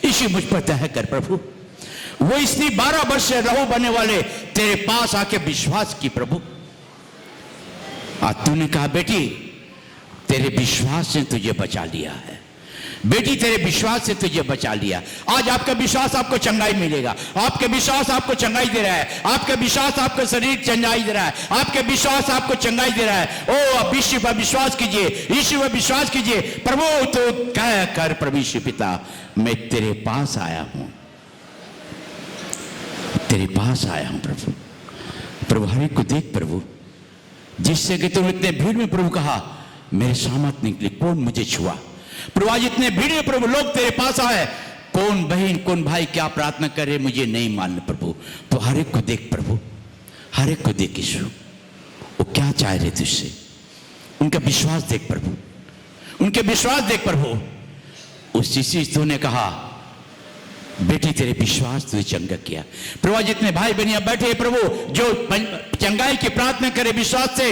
यीशु मुझ पर दया कर प्रभु। वो इसलिए 12 वर्ष से रहो बनने वाले तेरे पास आके विश्वास की प्रभु। आज तूने कहा, बेटी तेरे विश्वास ने तुझे बचा लिया है, बेटी तेरे विश्वास से तुझे बचा लिया। आज आपका विश्वास आपको चंगाई मिलेगा, आपके विश्वास आपको चंगाई दे रहा है, आपके विश्वास आपको शरीर चंगाई दे रहा है, आपके विश्वास आपको चंगाई दे रहा है। ओ अब यीशु पर विश्वास कीजिए, यीशु पर विश्वास कीजिए। प्रभु तो कह कर, प्रभु यीशु पिता मैं तेरे पास आया हूं, तेरे पास आया हूं प्रभु। प्रभु हर एक को देख प्रभु, जिससे कि तुम इतने भीड़ में प्रभु कहा मेरे सामत निकली, कौन मुझे छुआ। प्रभु आज इतने भीड़ में प्रभु लोग तेरे पास आए, कौन बहन कौन भाई क्या प्रार्थना करे मुझे नहीं मालूम प्रभु। तो हर एक को देख प्रभु, हर एक को देख यीशु, वो क्या चाह रहे तुझसे, उनका विश्वास देख प्रभु, उनके विश्वास देख प्रभु। उस शिशु ने कहा बेटी तेरे विश्वास तुझे चंगा किया। प्रभु जितने भाई बहन यहाँ बैठे प्रभु जो चंगाई की प्रार्थना करे विश्वास से,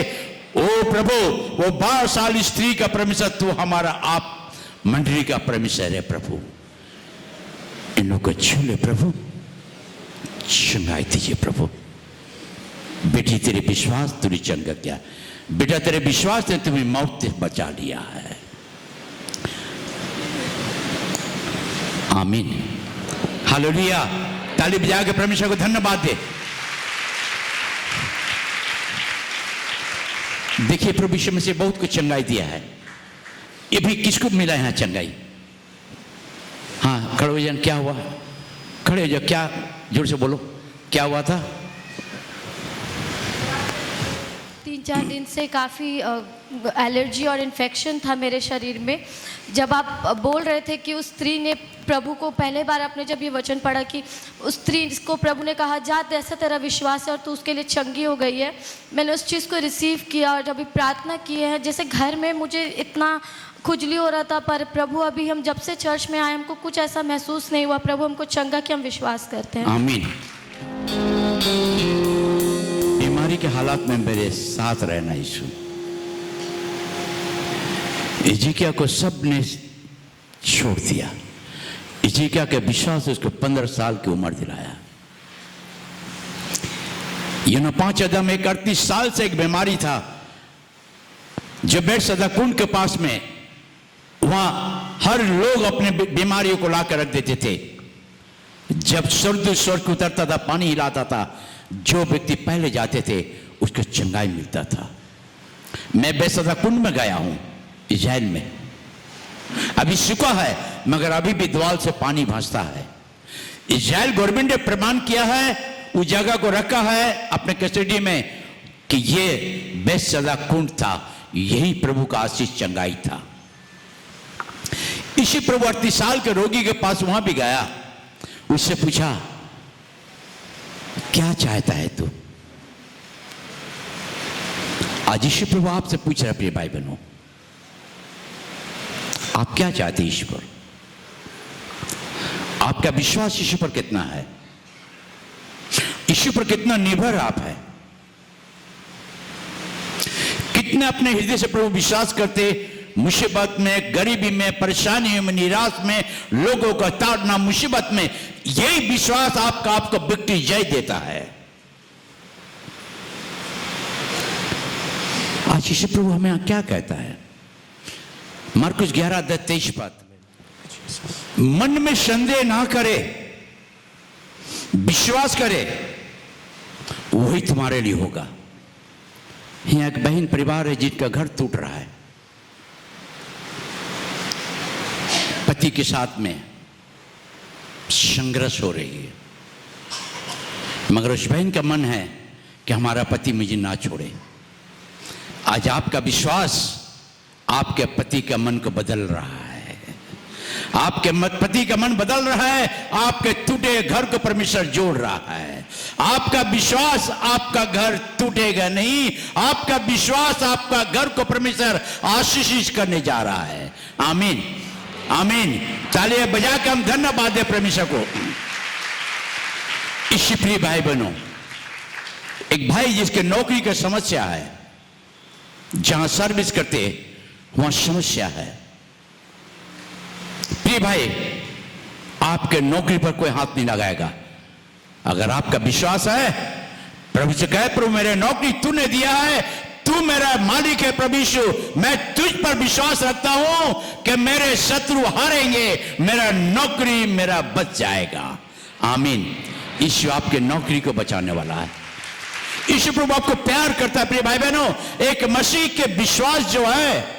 ओ प्रभु वो 12 साल स्त्री का परमेश्वर तू हमारा आप मंडली का परमेश्वर है प्रभु। इन लोगों को छू ले प्रभु, चंगाई दीजिए प्रभु। बेटी तेरे विश्वास तुझे चंगा किया, बेटा तेरे विश्वास ने तुम्हें मौत से बचा लिया है। आमीन, हालेलुया। ताली बजा के परमेश्वर को धन्यवाद दे। देखिए प्रभु यीशु मसीह बहुत कुछ चंगाई दिया है। ये भी किसको मिला है चंगाई? हाँ खड़े हो जाए, क्या हुआ? खड़े हो जाओ, क्या जोर से बोलो क्या हुआ था? 3-4 दिन से काफ़ी एलर्जी और इन्फेक्शन था मेरे शरीर में। जब आप बोल रहे थे कि उस स्त्री ने प्रभु को पहले बार आपने जब ये वचन पढ़ा कि उस स्त्री को प्रभु ने कहा जा जैसा तेरा विश्वास है और तू उसके लिए चंगी हो गई है, मैंने उस चीज़ को रिसीव किया और अभी प्रार्थना की है। जैसे घर में मुझे इतना खुजली हो रहा था, पर प्रभु अभी हम जब से चर्च में आए हमको कुछ ऐसा महसूस नहीं हुआ। प्रभु हमको चंगा कि हम विश्वास करते हैं। आमीन। बीमारी के हालात में मेरे साथ रहना यीशु। इजिकिया को सब ने छोड़ दिया। इजिकिया के विश्वास से उसको 15 साल की उम्र दिलाया। यूना 5 अदम 38 साल से एक बीमारी था जो बैतसैदा कुंड के पास में, वहां हर लोग अपने बीमारियों को लाकर रख देते थे। जब स्वर्ग को उतरता था, पानी हिलाता था, जो व्यक्ति पहले जाते थे उसको चंगाई मिलता था। मैं बैतसैदा कुंड में गया हूं इजराइल में, अभी सूखा है मगर अभी भी द्वाल से पानी भासता है। इजराइल गवर्नमेंट ने प्रमाण किया है, उस जगह को रखा है अपने कस्टडी में कि ये बैतसैदा कुंड था, यही प्रभु का आशीष चंगाई था। इसी प्रभु 38 साल के रोगी के पास वहां भी गया, उससे पूछा क्या चाहता है तू? आज यीशु प्रभु आपसे पूछ रहा है प्रिय भाई बहनों, आप क्या चाहते हैं ईश्वर? आपका विश्वास यीशु पर कितना है? यीशु पर कितना निर्भर आप है? कितने अपने हृदय से प्रभु विश्वास करते? मुसीबत में, गरीबी में, परेशानी में, निराश में, लोगों का ताड़ना, मुसीबत में, यही विश्वास आपको विक्ट्री जय देता है। आज यीशु प्रभु हमें क्या कहता है? मरकुस 11:23 पद, मन में संदेह ना करे, विश्वास करे, वही तुम्हारे लिए होगा। यहां एक बहन परिवार है जिनका घर टूट रहा है, पति के साथ में संघर्ष हो रही है, मगर उस बहन का मन है कि हमारा पति मुझे ना छोड़े। आज आपका विश्वास आपके पति का मन को बदल रहा है, आपके पति का मन बदल रहा है, आपके टूटे घर को परमेश्वर जोड़ रहा है। आपका विश्वास आपका घर टूटेगा नहीं, आपका विश्वास आपका घर को परमेश्वर आशीषित करने जा रहा है। आमीन, आमीन। तालियां बजा के हम धन्यवाद दें परमेश्वर को। इसी प्रिय भाई बहनों, एक भाई जिसके नौकरी की समस्या है, जहां सर्विस करते वहां समस्या है। प्रिय भाई, आपके नौकरी पर कोई हाथ नहीं लगाएगा। अगर आपका विश्वास है, प्रभु से कहे प्रभु मेरे नौकरी तूने दिया है, तू मेरा मालिक है प्रभु यीशु, मैं तुझ पर विश्वास रखता हूं कि मेरे शत्रु हारेंगे, मेरा नौकरी मेरा बच जाएगा। आमीन। यीशु आपके नौकरी को बचाने वाला है। यीशु प्रभु आपको प्यार करता है। प्रिय भाई बहनों, एक मसीह के विश्वास जो है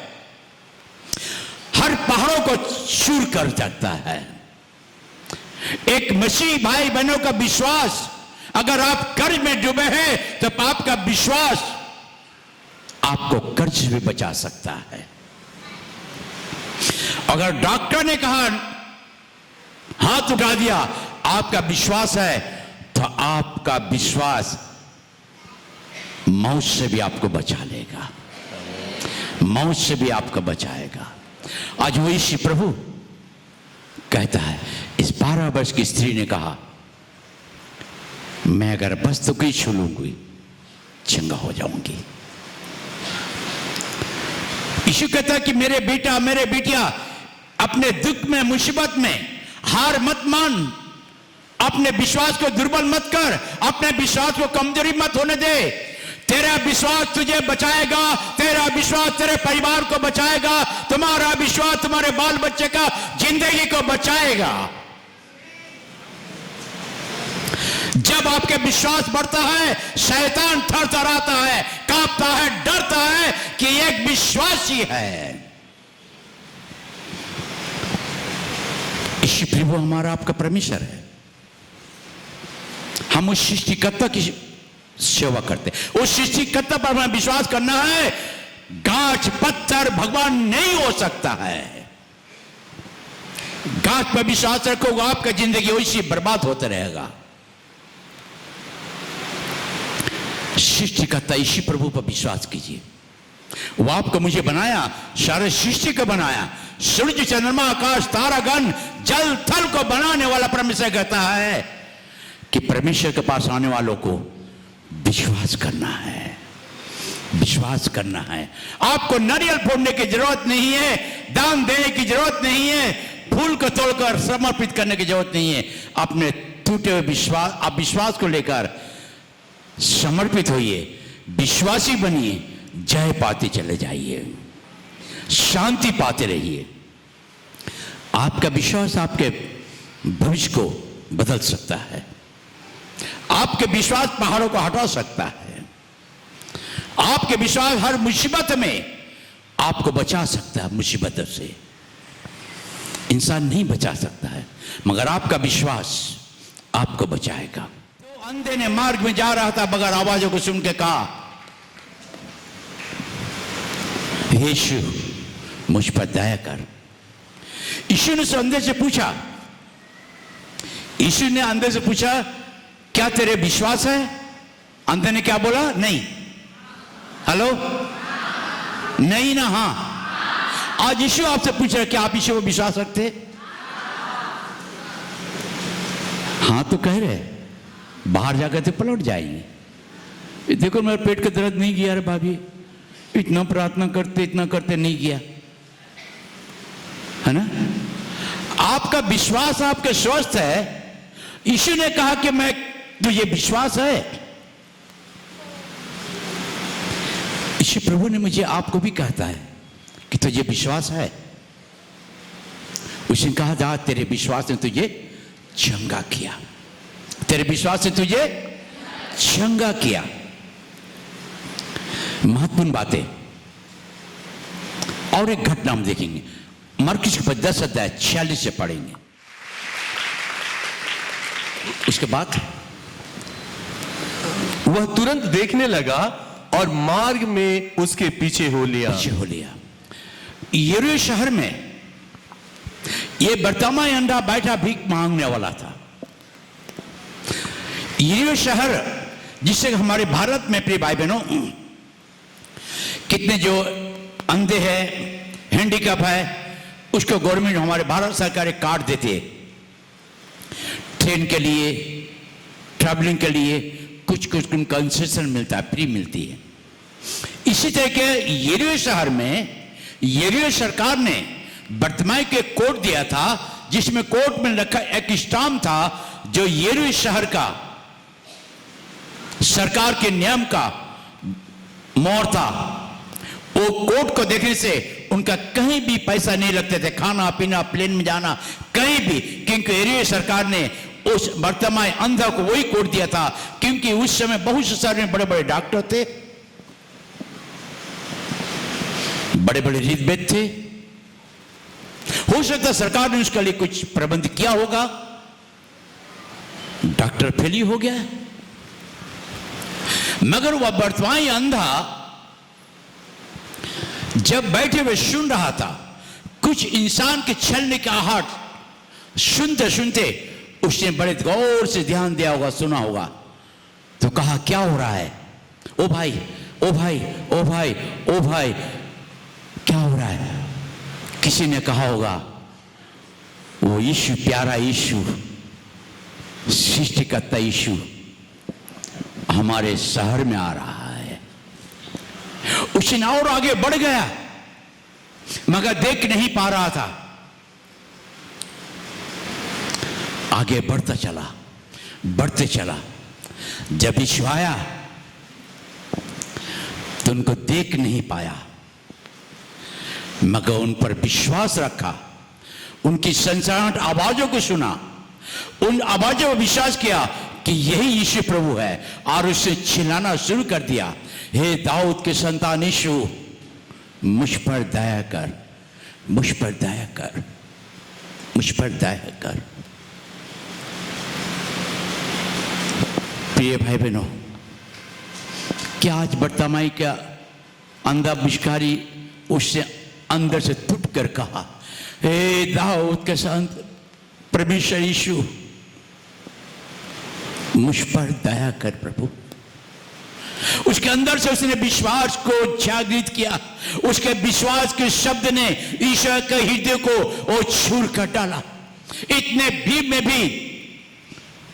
हर पहाड़ों को चूर कर सकता है। एक मसीह भाई बहनों का विश्वास, अगर आप कर्ज में डूबे हैं तो आपका विश्वास आपको कर्ज भी बचा सकता है। अगर डॉक्टर ने कहा, हाथ उठा दिया, आपका विश्वास है, तो आपका विश्वास मौत से भी आपको बचा लेगा, मौत से भी आपको बचाएगा। आज वो यीशु प्रभु कहता है, इस 12 वर्ष की स्त्री ने कहा, मैं अगर बस तो कोई छू लूंगी चंगा हो जाऊंगी। यीशु कहता है कि मेरे बेटा, मेरे बिटिया, अपने दुख में, मुसीबत में हार मत मान, अपने विश्वास को दुर्बल मत कर, अपने विश्वास को कमजोरी मत होने दे। तेरा विश्वास तुझे बचाएगा, तेरा विश्वास तेरे परिवार को बचाएगा, तुम्हारा विश्वास तुम्हारे बाल बच्चे का जिंदगी को बचाएगा। जब आपके विश्वास बढ़ता है, शैतान थरथराता है, कांपता है, डरता है कि एक विश्वासी है। यीशु प्रभु हमारा आपका परमेश्वर है। हम उस सृष्टिकर्ता की सेवा करते हैं। उस सृष्टिकर्ता पर हमें विश्वास करना है। गाछ पत्थर भगवान नहीं हो सकता है। गाछ पर विश्वास रखोगे, आपका जिंदगी वैसी बर्बाद होता रहेगा। सृष्टिकर्ता यीशु प्रभु पर विश्वास कीजिए। वो आपको मुझे बनाया, सारे सृष्टि को बनाया, सूर्य चंद्रमा आकाश तारागण जल थल को बनाने वाला परमेश्वर कहता है कि परमेश्वर के पास आने वालों को विश्वास करना है, विश्वास करना है। आपको नारियल फोड़ने की जरूरत नहीं है, दान देने की जरूरत नहीं है, फूल को तोड़कर समर्पित करने की जरूरत नहीं है। अपने टूटे हुए विश्वास, आप विश्वास को लेकर समर्पित होइए, विश्वासी बनिए, जय पाते चले जाइए, शांति पाते रहिए। आपका विश्वास आपके भविष्य को बदल सकता है। आपके विश्वास पहाड़ों को हटा सकता है। आपके विश्वास हर मुसीबत में आपको बचा सकता है। मुसीबतों से इंसान नहीं बचा सकता है, मगर आपका विश्वास आपको बचाएगा। तो अंधे ने मार्ग में जा रहा था, मगर आवाजों को सुन के कहा, यीशु मुझ पर दया कर। यीशु ने अंधे से पूछा, यीशु ने अंधे से पूछा, क्या तेरे विश्वास है? अंधे ने क्या बोला? नहीं। हेलो, नहीं ना हाँ। आज यीशु आपसे पूछ रहा है, क्या आप यीशु पर विश्वास रखते? हाँ तो कह रहे, बाहर जाकर तो पलट जाएंगे। देखो मेरे पेट का दर्द नहीं गया रे भाभी, इतना प्रार्थना करते, इतना करते, नहीं किया, है ना। आपका विश्वास आपके स्वस्थ है। यीशु ने कहा कि मैं, तुझे विश्वास है? यीशु प्रभु ने मुझे आपको भी कहता है कि तुझे विश्वास है। उसने कहा, जा, तेरे विश्वास ने तुझे चंगा किया, तेरे विश्वास ने तुझे चंगा किया। महत्वपूर्ण बातें। और एक घटना हम देखेंगे, मरकुस के 10 अध्याय 46 से पढ़ेंगे। उसके बाद वह तुरंत देखने लगा और मार्ग में उसके पीछे हो लिया। यरीहो शहर में ये बर्तिमाई अंधा बैठा भीख मांगने वाला था। यरीहो शहर, जिससे हमारे भारत में प्रिय भाई बहनों, कितने जो अंधे हैं, हैंडीकैप है, उसको गवर्नमेंट, हमारे भारत सरकार कार्ड देती है, ट्रेन के लिए, ट्रैवलिंग के लिए कुछ कुछ कंसेशन मिलता है, फ्री मिलती है। इसी तरह के यरीहो शहर में यरीहो सरकार ने बर्तिमाई के कोड दिया था, जिसमें कोड में रखा एक स्टाम्प था जो यरीहो शहर का सरकार के नियम का मोहर था। वो कोड को देखने से उनका कहीं भी पैसा नहीं लगते थे, खाना पीना, प्लेन में जाना, कहीं भी, क्योंकि यरीहो सरकार ने उस बर्तिमाई अंधा को वही कोड दिया था। क्योंकि उस समय बहुत से शहर में बड़े बड़े डॉक्टर थे, बड़े बड़े रीतवेद थे। हो सकता सरकार ने उसके लिए कुछ प्रबंध किया होगा, डॉक्टर फेल ही हो गया। मगर वह बर्तिमाई अंधा जब बैठे हुए सुन रहा था, कुछ इंसान के छलने का आहट सुनते सुनते उसने बड़े गौर से ध्यान दिया होगा, सुना होगा, तो कहा क्या हो रहा है? ओ भाई, ओ भाई, ओ भाई, ओ भाई, क्या हो रहा है? किसी ने कहा होगा वो यीशु, प्यारा यीशु, सृष्टिकर्ता यीशु हमारे शहर में आ रहा है। उसने और आगे बढ़ गया मगर देख नहीं पा रहा था। आगे बढ़ता चला, बढ़ते चला। जब यीशु आया तो उनको देख नहीं पाया मगर उन पर विश्वास रखा, उनकी सनसनाहट आवाजों को सुना, उन आवाजों पर विश्वास किया कि यही यीशु प्रभु है और उसने चिल्लाना शुरू कर दिया, हे दाऊद के संतान यीशु, मुझ पर दया कर, मुझ पर दया कर, मुझ पर दया कर। प्रिय भाई बहनों, क्या आज बर्तमाई का अंधा भिखारी उससे अंदर से टूट कर कहा, हे दाऊद के संत परमेश्वर यीशु, मुझ पर दया कर प्रभु। उसके अंदर से उसने विश्वास को जागृत किया। उसके विश्वास के शब्द ने ईश्वर के हृदय को वो छूर कर डाला। इतने भीड़ में भी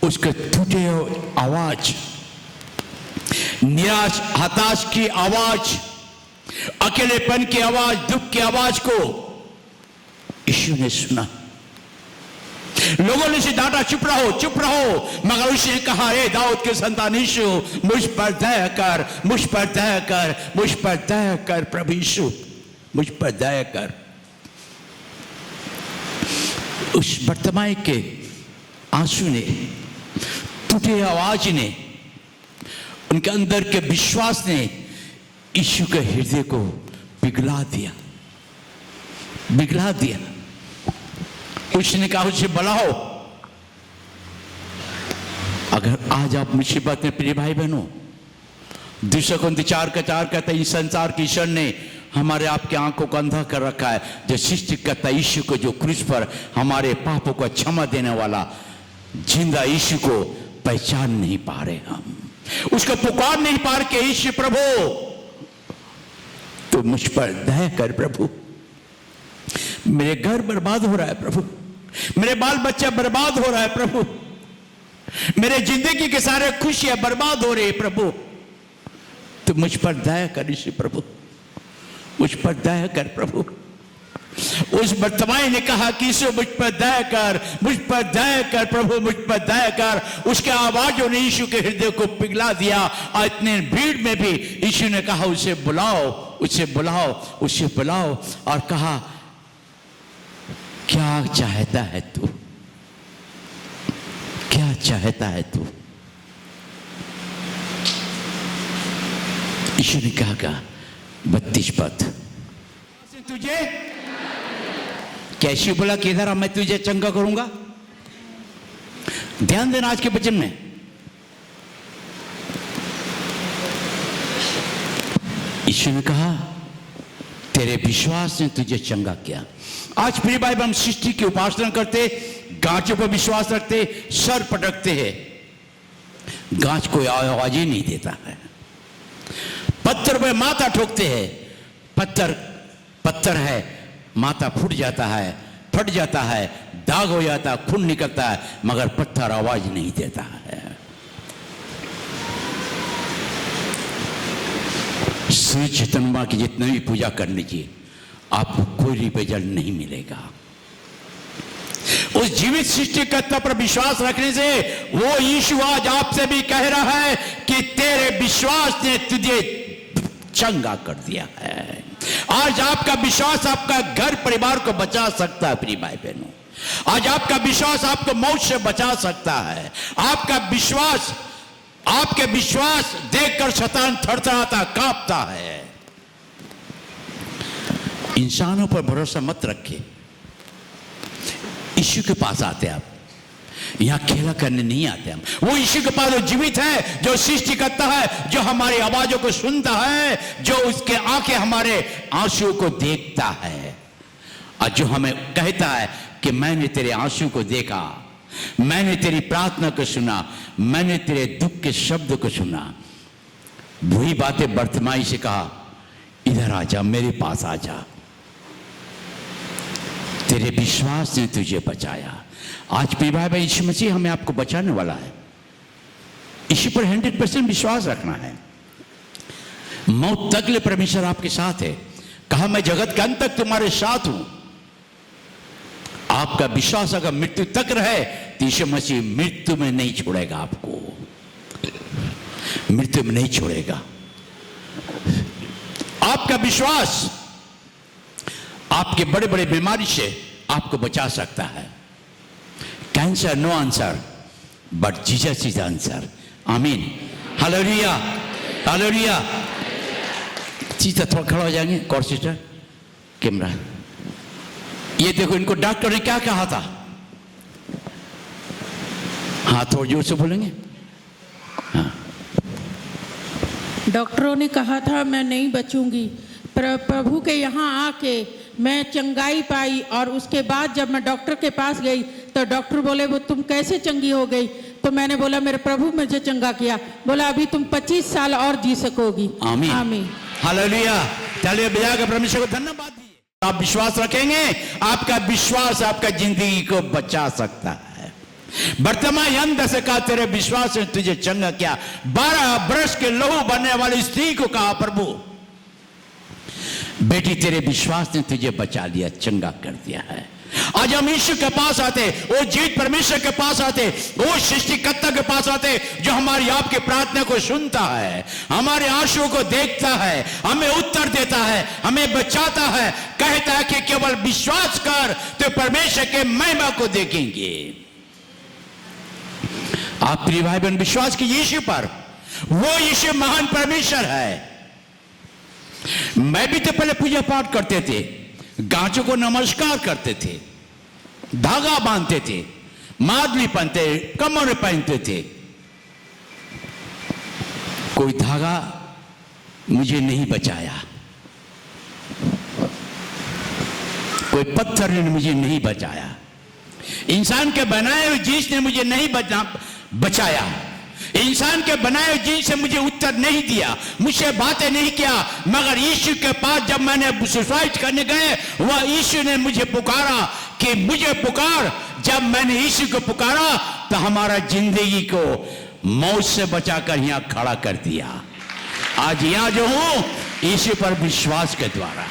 उसके टूटे आवाज, निराश हताश की आवाज, अकेलेपन की आवाज, दुख की आवाज को यीशु ने सुना। लोगों ने उसे डांटा, चुप रहो, चुप रहो, मगर उसने कहा, हे दाऊद के संतान यीशु, मुझ पर दया कर, मुझ पर दया कर, मुझ पर दया कर प्रभु यीशु, मुझ पर दया कर। उस बर्तमाई के आंसू ने, टूटे आवाज ने, उनके अंदर के विश्वास ने यीशु के हृदय को पिघला दिया, पिघला दिया। उसने कहा, उसे बुलाओ। अगर आज आप मुसीबत में, प्रिय भाई बहनों, 2:4 कहता है, इस संसार की ईश्वर ने हमारे आपके आंखों को अंधा कर रखा है, जो सृष्टिकर्ता यीशु को, जो क्रूस पर हमारे पापों को क्षमा देने वाला जिंदा यीशु को पहचान नहीं पा रहे, हम उसको पुकार नहीं पा रहे कि यीशु प्रभु, तो मुझ पर दया कर प्रभु। मेरे घर बर्बाद हो रहा है प्रभु, मेरे बाल बच्चा बर्बाद हो रहा है प्रभु, मेरे जिंदगी के सारे खुशियां बर्बाद हो रही है प्रभु, तो मुझ पर दया कर यीशु प्रभु, मुझ पर दया कर प्रभु। उस बर्तमाई ने कहा कि यीशु मुझ पर दया कर, मुझ पर दया कर प्रभु, मुझ पर दया कर। उसके आवाजों ने यीशु के हृदय को पिघला दिया। और इतने भीड़ में भी यीशु ने कहा, उसे बुलाओ, उसे बुलाओ, उसे बुलाओ, और कहा, क्या चाहता है तू, क्या चाहता है तू? यीशु ने कहा 32 पद, तुझे कैसे बोला कि इधर मैं तुझे चंगा करूंगा? ध्यान देना आज के वचन में। यीशु ने कहा, तेरे विश्वास ने तुझे चंगा किया। आज प्रिय भाई, हम सृष्टि की उपासना करते, गांचों पर विश्वास रखते, सर पटकते हैं, गांच कोई आवाज ही नहीं देता है। पत्थर पर माथा ठोकते हैं, पत्थर है, माथा फूट जाता है, फट जाता है, दाग हो जाता है, खून निकलता है, मगर पत्थर आवाज नहीं देता है। श्री चैतन्य की जितनी भी पूजा कर लीजिए, आपको कोई रिजल्ट नहीं मिलेगा। उस जीवित सृष्टिकर्ता पर विश्वास रखने से वो यीशु आज आपसे भी कह रहा है कि तेरे विश्वास ने तुझे चंगा कर दिया है। आज आपका विश्वास आपका घर परिवार को बचा सकता है। प्रिय भाई बहनों, आज आपका विश्वास आपको मौत से बचा सकता है। आपके विश्वास देखकर शैतान थरथराता, कांपता है। इंसानों पर भरोसा मत रखिए, यीशु के पास आते आप। यहाँ खेला करने नहीं आते हम। वो यीशु के पास जो जीवित है, जो सृष्टि करता है, जो हमारी आवाजों को सुनता है, जो उसके आंखें हमारे आंसुओं को देखता है, और जो हमें कहता है कि मैंने तेरे आंसू को देखा, मैंने तेरी प्रार्थना को सुना, मैंने तेरे दुख के शब्द को सुना। वही बातें बर्तिमाई से कहा, इधर आ जा, मेरे पास आ जा, तेरे विश्वास ने तुझे बचाया। आज प्रिय भाई यीशु मसीह हमें आपको बचाने वाला है। यीशु पर 100% विश्वास रखना है। मौत तक ले परमेश्वर आपके साथ है। कहा मैं जगत के अंत तक तुम्हारे साथ हूं। आपका विश्वास अगर मृत्यु तक रहे तो यीशु मसीह मृत्यु में नहीं छोड़ेगा, आपको मृत्यु में नहीं छोड़ेगा। आपका विश्वास आपके बड़े बड़े बीमारी से आपको बचा सकता है। Cancer no answer, but Jesus is answer. आमीन, हालेलुया, हालेलुया। चीज़ थोड़ा खड़ा हो जाएंगे, कॉर्सिस्टर कैमरा। ये देखो, इनको डॉक्टर ने क्या कहा था? हाँ, थोड़ा जोर से बोलेंगे। हाँ, डॉक्टरों ने कहा था मैं नहीं बचूंगी। प्रभु के यहाँ आके मैं चंगाई पाई, और उसके बाद जब मैं डॉक्टर के पास गई तो डॉक्टर बोले वो तुम कैसे चंगी हो गई? तो मैंने बोला मेरे प्रभु मुझे चंगा किया। बोला अभी तुम 25 साल और जी सकोगी। आमीन, आमीन, हालेलुया। तालियां बजाकर परमेश्वर को धन्यवाद दीजिए। आप विश्वास रखेंगे, आपका विश्वास आपका जिंदगी को बचा सकता है। वर्तमान अंध से कहा तेरे विश्वास ने तुझे चंगा किया। 12 वर्ष के लहू बनने वाली स्त्री को कहा प्रभु बेटी तेरे विश्वास ने तुझे बचा लिया, चंगा कर दिया है। आज हम यीशु के पास आते, वो जीवित परमेश्वर के पास आते, वो सृष्टिकर्ता के पास आते जो हमारी आपकी प्रार्थना को सुनता है, हमारे आंसुओं को देखता है, हमें उत्तर देता है, हमें बचाता है, कहता है कि केवल विश्वास कर तो परमेश्वर के महिमा को देखेंगे। आप प्रिय भाई बहन विश्वास कीजिए यीशु पर। वो यीशु महान परमेश्वर है। मैं भी तो पहले पूजा पाठ करते थे, गांचों को नमस्कार करते थे, धागा बांधते थे, मादली पहनते, कमर पहनते थे। कोई धागा मुझे नहीं बचाया, कोई पत्थर ने मुझे नहीं बचाया, इंसान के बनाए हुए जींस ने मुझे नहीं बचाया, इंसान के बनाए हुए जींस से मुझे उत्तर नहीं दिया, मुझसे बातें नहीं किया। मगर यीशु के पास जब मैंने सुसाइड करने गए, वह यीशु ने मुझे पुकारा कि मुझे पुकार। जब मैंने यीशु को पुकारा तो हमारा जिंदगी को मौत से बचाकर यहां खड़ा कर दिया। आज यहां जो हूं यीशु पर विश्वास के द्वारा।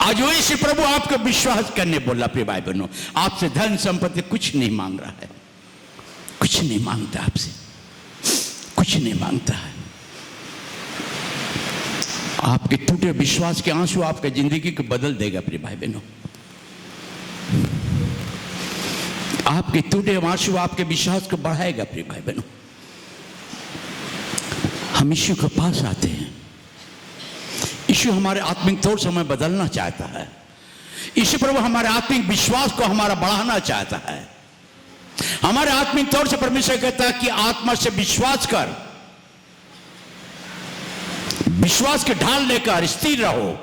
आज वो यीशु प्रभु आपको विश्वास करने बोला। प्रिय भाई बहनों, आपसे धन संपत्ति कुछ नहीं मांग रहा है, कुछ नहीं मांगता, आपसे कुछ नहीं मांगता है। आपके टूटे विश्वास के आंसू आपकी जिंदगी को बदल देगा। प्रिय भाई बहनों, आपके टूटे आंसू आपके विश्वास को बढ़ाएगा। प्रिय भाई बहनों, हम यीशु के पास आते हैं। यीशु हमारे आत्मिक तौर से हमें बदलना चाहता है। यीशु प्रभु हमारे आत्मिक विश्वास को हमारा बढ़ाना चाहता है। हमारे आत्मिक तौर से परमेश्वर कहता है कि आत्मा से विश्वास कर, विश्वास के ढाल लेकर स्थिर रहो,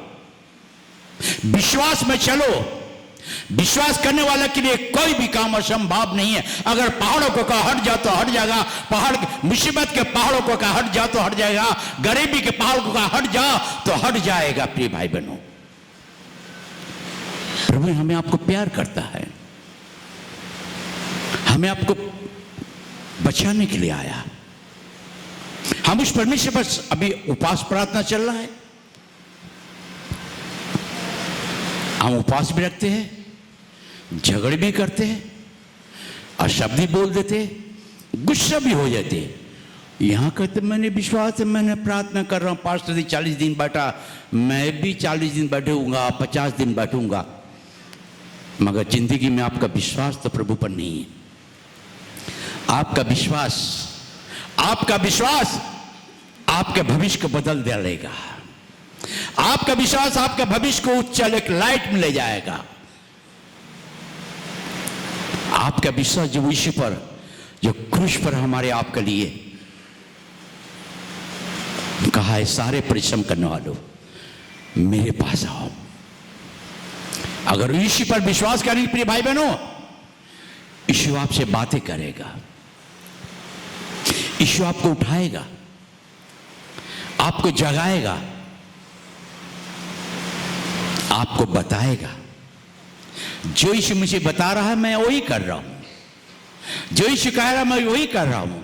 विश्वास में चलो। विश्वास करने वाले के लिए कोई भी काम असंभव नहीं है। अगर पहाड़ों को कहा हट जा तो हट जाएगा, पहाड़ मुसीबत के पहाड़ों को कहा हट जा तो हट जाएगा, गरीबी के पहाड़ को कहा हट जा तो हट जाएगा। प्रिय भाई बहनों, प्रभु हमें आपको प्यार करता है, हमें आपको बचाने के लिए आया। हम उस परमेश्वर पर अभी उपवास प्रार्थना चल रहा है, हम उपवास भी रखते हैं, झगड़े भी करते हैं, अशब्द भी बोल देते, गुस्सा भी हो जाते। यहां कहते मैंने विश्वास है, मैंने प्रार्थना कर रहा हूं, पास्टर जी 40 दिन बैठा, मैं भी 40 दिन बैठूंगा, 50 दिन बैठूंगा, मगर जिंदगी में आपका विश्वास तो प्रभु पर नहीं है। आपका विश्वास आपके भविष्य को बदल देगा। आपका विश्वास आपके भविष्य को उच्चल एक लाइट में ले जाएगा। आपका विश्वास जो यीशु पर, जो क्रूस पर हमारे आपके लिए कहा है, सारे परिश्रम करने वालों मेरे पास आओ। अगर यीशु पर विश्वास करेंगे प्रिय भाई बहनों, यीशु आपसे बातें करेगा, यीशु आपको उठाएगा, आपको जगाएगा, आपको बताएगा। जो यीशु मुझे बता रहा है मैं वही कर रहा हूं, जो यीशु कह रहा है मैं वही कर रहा हूं,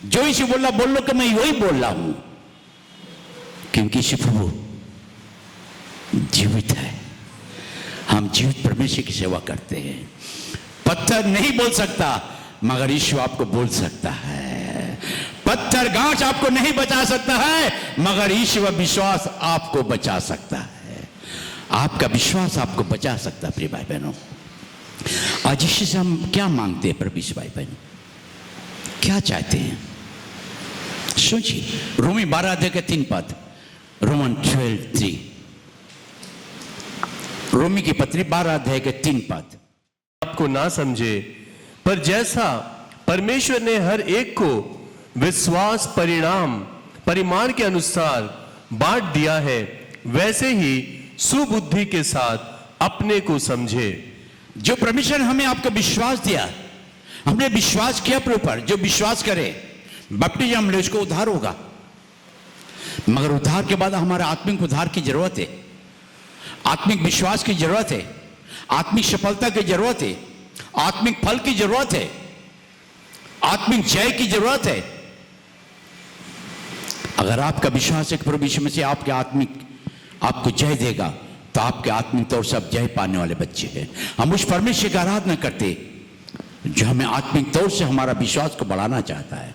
जो यीशु बोल रहा बोल लो कि मैं वही बोल रहा हूं, क्योंकि यीशु प्रभु जीवित है। हम जीवित परमेश्वर की सेवा करते हैं। पत्थर नहीं बोल सकता मगर यीशु आपको बोल सकता है। पत्थर गांच आपको नहीं बचा सकता है मगर यीशु का विश्वास आपको बचा सकता है। आपका विश्वास आपको बचा सकता है। प्रिय भाई बहनों, आज यीशु से हम क्या मांगते हैं? प्रभु यीशु भाई बहनों क्या चाहते हैं? सोचिए, रोमी 12 अध्याय के 3 पद, रोमन 12:3, रोमी की पत्री 12 अध्याय के 3 पद। आपको ना समझे, पर जैसा परमेश्वर ने हर एक को विश्वास परिमाण के अनुसार बांट दिया है, वैसे ही सुबुद्धि के साथ अपने को समझे। जो परमेश्वर ने हमें आपको विश्वास दिया, हमने विश्वास किया प्रभु पर, जो विश्वास करे बपटिज्म ले उसको उद्धार होगा। मगर उद्धार के बाद हमारे आत्मिक उद्धार की जरूरत है, आत्मिक विश्वास की जरूरत है, आत्मिक सफलता की जरूरत है, आत्मिक फल की जरूरत है, आत्मिक जय की जरूरत है। अगर आपका विश्वास है कि प्रभु यीशु मसीह आपके आत्मिक आपको जय देगा, तो आपके आत्मिक तौर से आप जय पाने वाले बच्चे हैं। हम उस परमेश्वर की आराधना करते जो हमें आत्मिक तौर से हमारा विश्वास को बढ़ाना चाहता है,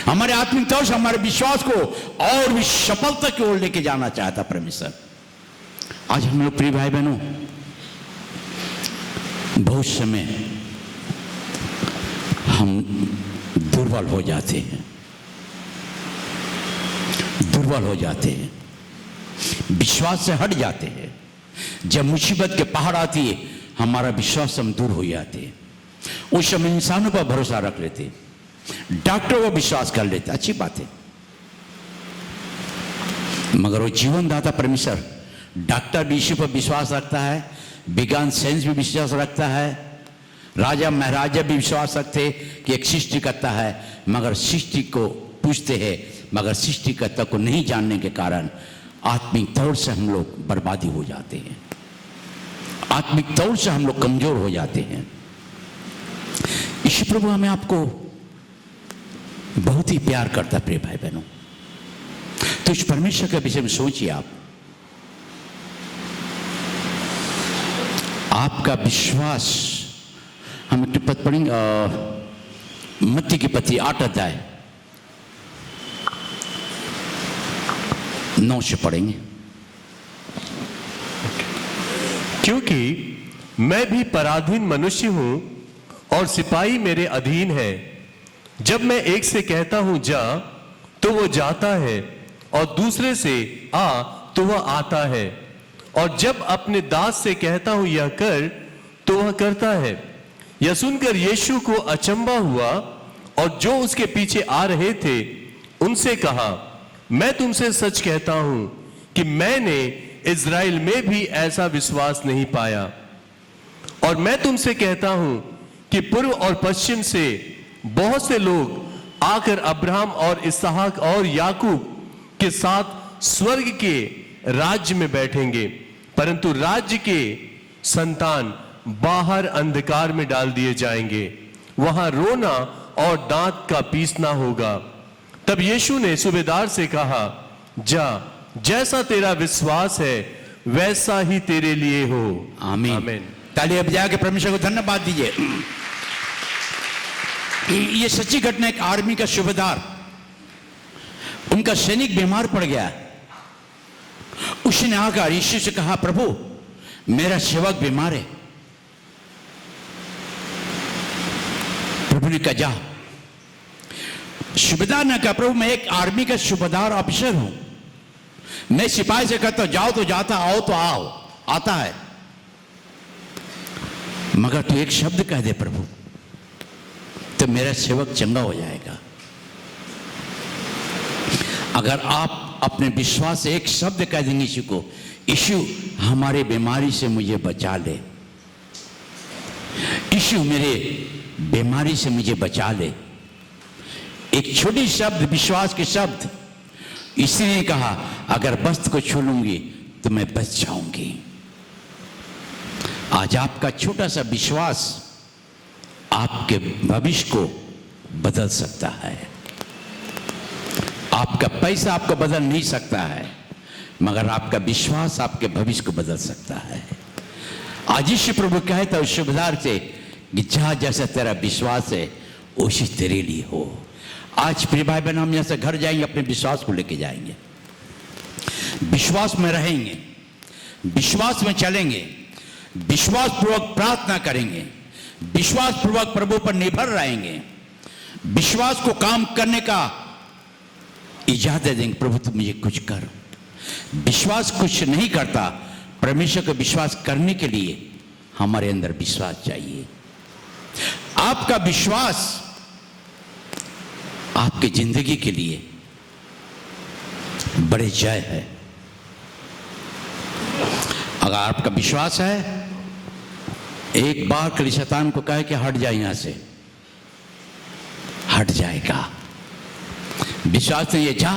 हमारे आत्मिक तौर से हमारे विश्वास को और भी सफलता की ओर लेके जाना चाहता परमेश्वर। आज हम लोग प्रिय भाई बहनों बहुत समय हम दुर्बल हो जाते हैं, दुर्बल हो जाते हैं, विश्वास से हट जाते हैं। जब मुसीबत के पहाड़ आती है हमारा विश्वास से हम दूर हो जाते हैं। उस समय इंसानों पर भरोसा रख लेते, डॉक्टरों को विश्वास कर लेते, अच्छी बात है, मगर वो जीवनदाता परमेश्वर, डॉक्टर भी यीशु पर विश्वास रखता है, विज्ञान साइंस भी विश्वास रखता है, राजा महाराजा भी विश्वास रखते कि एक सृष्टि करता है, मगर सृष्टि को पूछते हैं, मगर सृष्टिकर्ता को नहीं जानने के कारण आत्मिक तौर से हम लोग बर्बादी हो जाते हैं, आत्मिक तौर से हम लोग कमजोर हो जाते हैं। यीशु प्रभु हमें आपको बहुत ही प्यार करता है प्रिय भाई बहनों। तो इस परमेश्वर के विषय में सोचिए, आपका विश्वास, हम एक पद पढ़ेंगे मत्ती की पत्री 8 अध्याय 9 से पढ़ेंगे। क्योंकि मैं भी पराधीन मनुष्य हूं और सिपाही मेरे अधीन है। जब मैं एक से कहता हूं जा, तो वो जाता है, और दूसरे से आ, तो वह आता है, और जब अपने दास से कहता हूं यह कर, तो वह करता है। यह सुनकर यीशु को अचंभा हुआ, और जो उसके पीछे आ रहे थे उनसे कहा, मैं तुमसे सच कहता हूं कि मैंने इज़राइल में भी ऐसा विश्वास नहीं पाया। और मैं तुमसे कहता हूं कि पूर्व और पश्चिम से बहुत से लोग आकर अब्राहम और इसहाक और याकूब के साथ स्वर्ग के राज्य में बैठेंगे, परंतु राज्य के संतान बाहर अंधकार में डाल दिए जाएंगे, वहां रोना और दांत का पीसना होगा। तब यीशु ने सूबेदार से कहा, जा, जैसा तेरा विश्वास है वैसा ही तेरे लिए हो। आमीन, आमीन। ताली बजा के परमेश्वर को धन्यवाद दीजिए। ये सच्ची घटना, एक आर्मी का सूबेदार, उनका सैनिक बीमार पड़ गया। उसने आकर यीशु से कहा, प्रभु मेरा सेवक बीमार है। प्रभु ने कहा जा। सूबेदार ने कहा, प्रभु मैं एक आर्मी का सूबेदार ऑफिसर हूं, मैं सिपाही से कहता हूं जाओ तो जाता, आओ तो आओ, आता है, मगर तू एक शब्द कह दे प्रभु, तो मेरा सेवक चंगा हो जाएगा। अगर आप अपने विश्वास से एक शब्द कह देंगे यीशु को, यीशु हमारे बीमारी से मुझे बचा ले, यीशु मेरे बीमारी से मुझे बचा ले। एक छोटी शब्द, विश्वास के शब्द। इसी ने कहा अगर वस्त्र को छू लूंगी तो मैं बच जाऊंगी। आज आपका छोटा सा विश्वास आपके भविष्य को बदल सकता है। आपका पैसा आपको बदल नहीं सकता है, मगर आपका विश्वास आपके भविष्य को बदल सकता है। आज यीशु प्रभु कहता है उस सुबेदार से कि जहां जैसा तेरा विश्वास है उसी तेरे लिए हो। आज प्रिय भाई बहन, हम यहां से घर जाएंगे, अपने विश्वास को लेके जाएंगे, विश्वास में रहेंगे, विश्वास में चलेंगे, विश्वास पूर्वक प्रार्थना करेंगे, विश्वास पूर्वक प्रभु पर निर्भर रहेंगे, विश्वास को काम करने का इजाजत देंगे। प्रभु तू मुझे कुछ कर। विश्वास कुछ नहीं करता, परमेश्वर को विश्वास करने के लिए हमारे अंदर विश्वास चाहिए। आपका विश्वास आपकी जिंदगी के लिए बड़े जय है। अगर आपका विश्वास है, एक बार कल शैतान को कहे कि हट जाए यहां से, हट जाएगा। विश्वास नहीं है, जा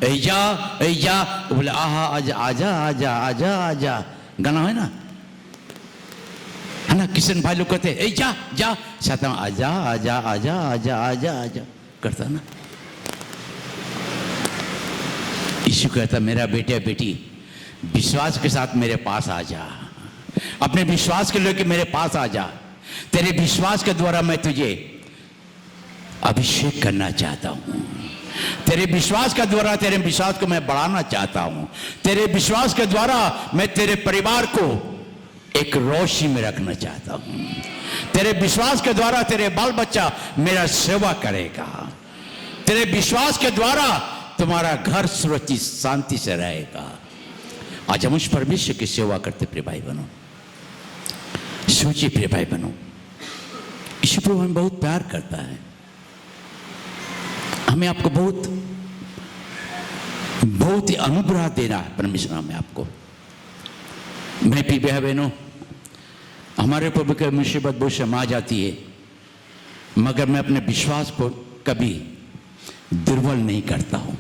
ए जा ए जा, बोले आहा आजा आजा आजा आजा आजा, गाना है ना, है ना, किशन भाई लोग कहते ए जा जा, शैतान आजा आजा आजा आजा आजा आजा करता ना। यीशु कहता मेरा बेटे बेटी विश्वास के साथ मेरे पास आ जा, अपने विश्वास के लेके मेरे पास आ जा। तेरे विश्वास के द्वारा मैं तुझे अभिषेक करना चाहता हूं। तेरे विश्वास के द्वारा तेरे विश्वास को मैं बढ़ाना चाहता हूं। तेरे विश्वास के द्वारा मैं तेरे परिवार को एक रोशनी में रखना चाहता हूं। तेरे विश्वास के द्वारा तेरे बाल बच्चा मेरा सेवा करेगा। तेरे विश्वास के द्वारा तुम्हारा घर सुरक्षित शांति से रहेगा। आज हम उस परमेश्वर की सेवा करते प्रिय भाई बहनों। सोचिए प्रिय भाई बहनों, यीशु प्रभु हमें बहुत प्यार करता है, हमें आपको बहुत बहुत ही अनुग्रह दे रहा है परमेश्वर हमें आपको। मैं प्रिय भाई बहनों, हमारे प्रभु की मुसीबत बहुत समा जाती है, मगर मैं अपने विश्वास को कभी दुर्बल नहीं करता हूं।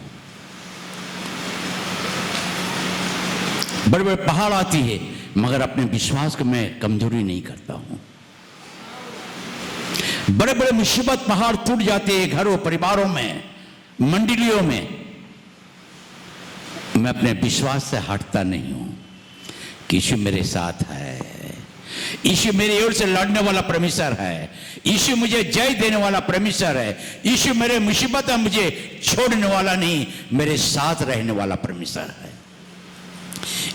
बड़े बड़े पहाड़ आती है, मगर अपने विश्वास को मैं कमजोरी नहीं करता हूं। बड़े बड़े मुसीबत पहाड़ टूट जाते हैं घरों, परिवारों में, मंडलियों में, मैं अपने विश्वास से हटता नहीं हूं कि यीशु मेरे साथ है, यीशु मेरी ओर से लड़ने वाला परमेश्वर है, यीशु मुझे जय देने वाला परमेश्वर है, यीशु मेरे मुसीबत में मुझे छोड़ने वाला नहीं, मेरे साथ रहने वाला परमेश्वर है।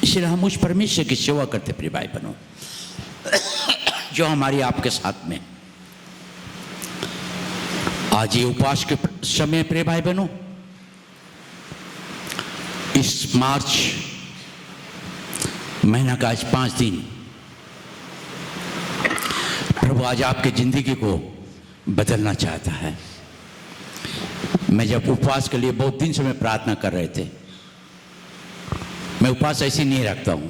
इसलिए हम उस परमेश्वर की सेवा करते प्रिय भाई बहनों, जो हमारी आपके साथ में। आज ये उपवास के समय प्रिय भाई बहनों, इस मार्च महीना का आज 5 दिन, प्रभु आज आपके जिंदगी को बदलना चाहता है। मैं जब उपवास के लिए बहुत दिन से मैं प्रार्थना कर रहे थे, मैं उपवास ऐसे नहीं रखता हूं,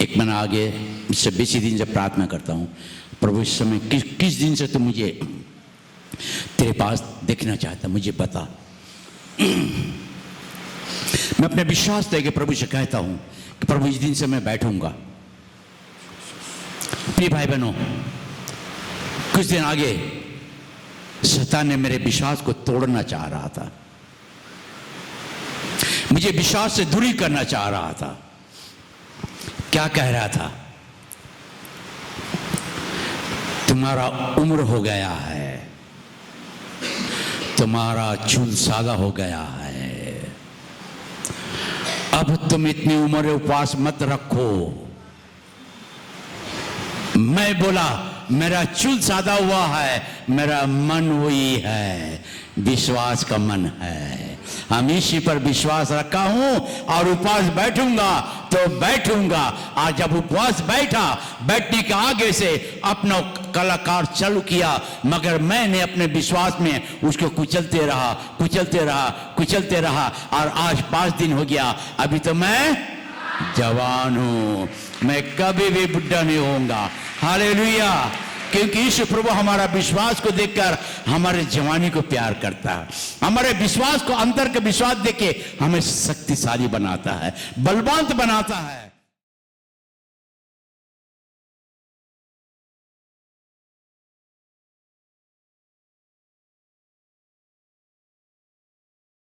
एक महीना आगे इससे बेसी दिन से प्रार्थना करता हूं, प्रभु इस समय किस दिन से तो मुझे तेरे पास देखना चाहता, मुझे बता। मैं अपने विश्वास देके प्रभु से कहता हूं कि प्रभु इस दिन से मैं बैठूंगा। प्रिय भाई बहनों, कुछ दिन आगे शैतान ने मेरे विश्वास को तोड़ना चाह रहा था, मुझे विश्वास से दूरी करना चाह रहा था। क्या कह रहा था? तुम्हारा उम्र हो गया है, तुम्हारा चूल सादा हो गया है, अब तुम इतनी उम्र उपवास मत रखो। मैं बोला मेरा चूल साधा हुआ है, मेरा मन वही है, विश्वास का मन है। हम इसी पर विश्वास रखा हूं और उपवास बैठूंगा तो बैठूंगा। आज जब उपवास बैठा, बैठने के आगे से अपना कलाकार चालू किया, मगर मैंने अपने विश्वास में उसको कुचलते रहा, कुचलते रहा, कुचलते रहा, और आज 5 दिन हो गया। अभी तो मैं जवान हूं, मैं कभी भी बुढ़ा नहीं होऊंगा। हालेलुया। क्योंकि यीशु प्रभु हमारा विश्वास को देखकर हमारे जवानी को प्यार करता है, हमारे विश्वास को, अंतर के विश्वास देके हमें शक्तिशाली बनाता है, बलवंत बनाता है।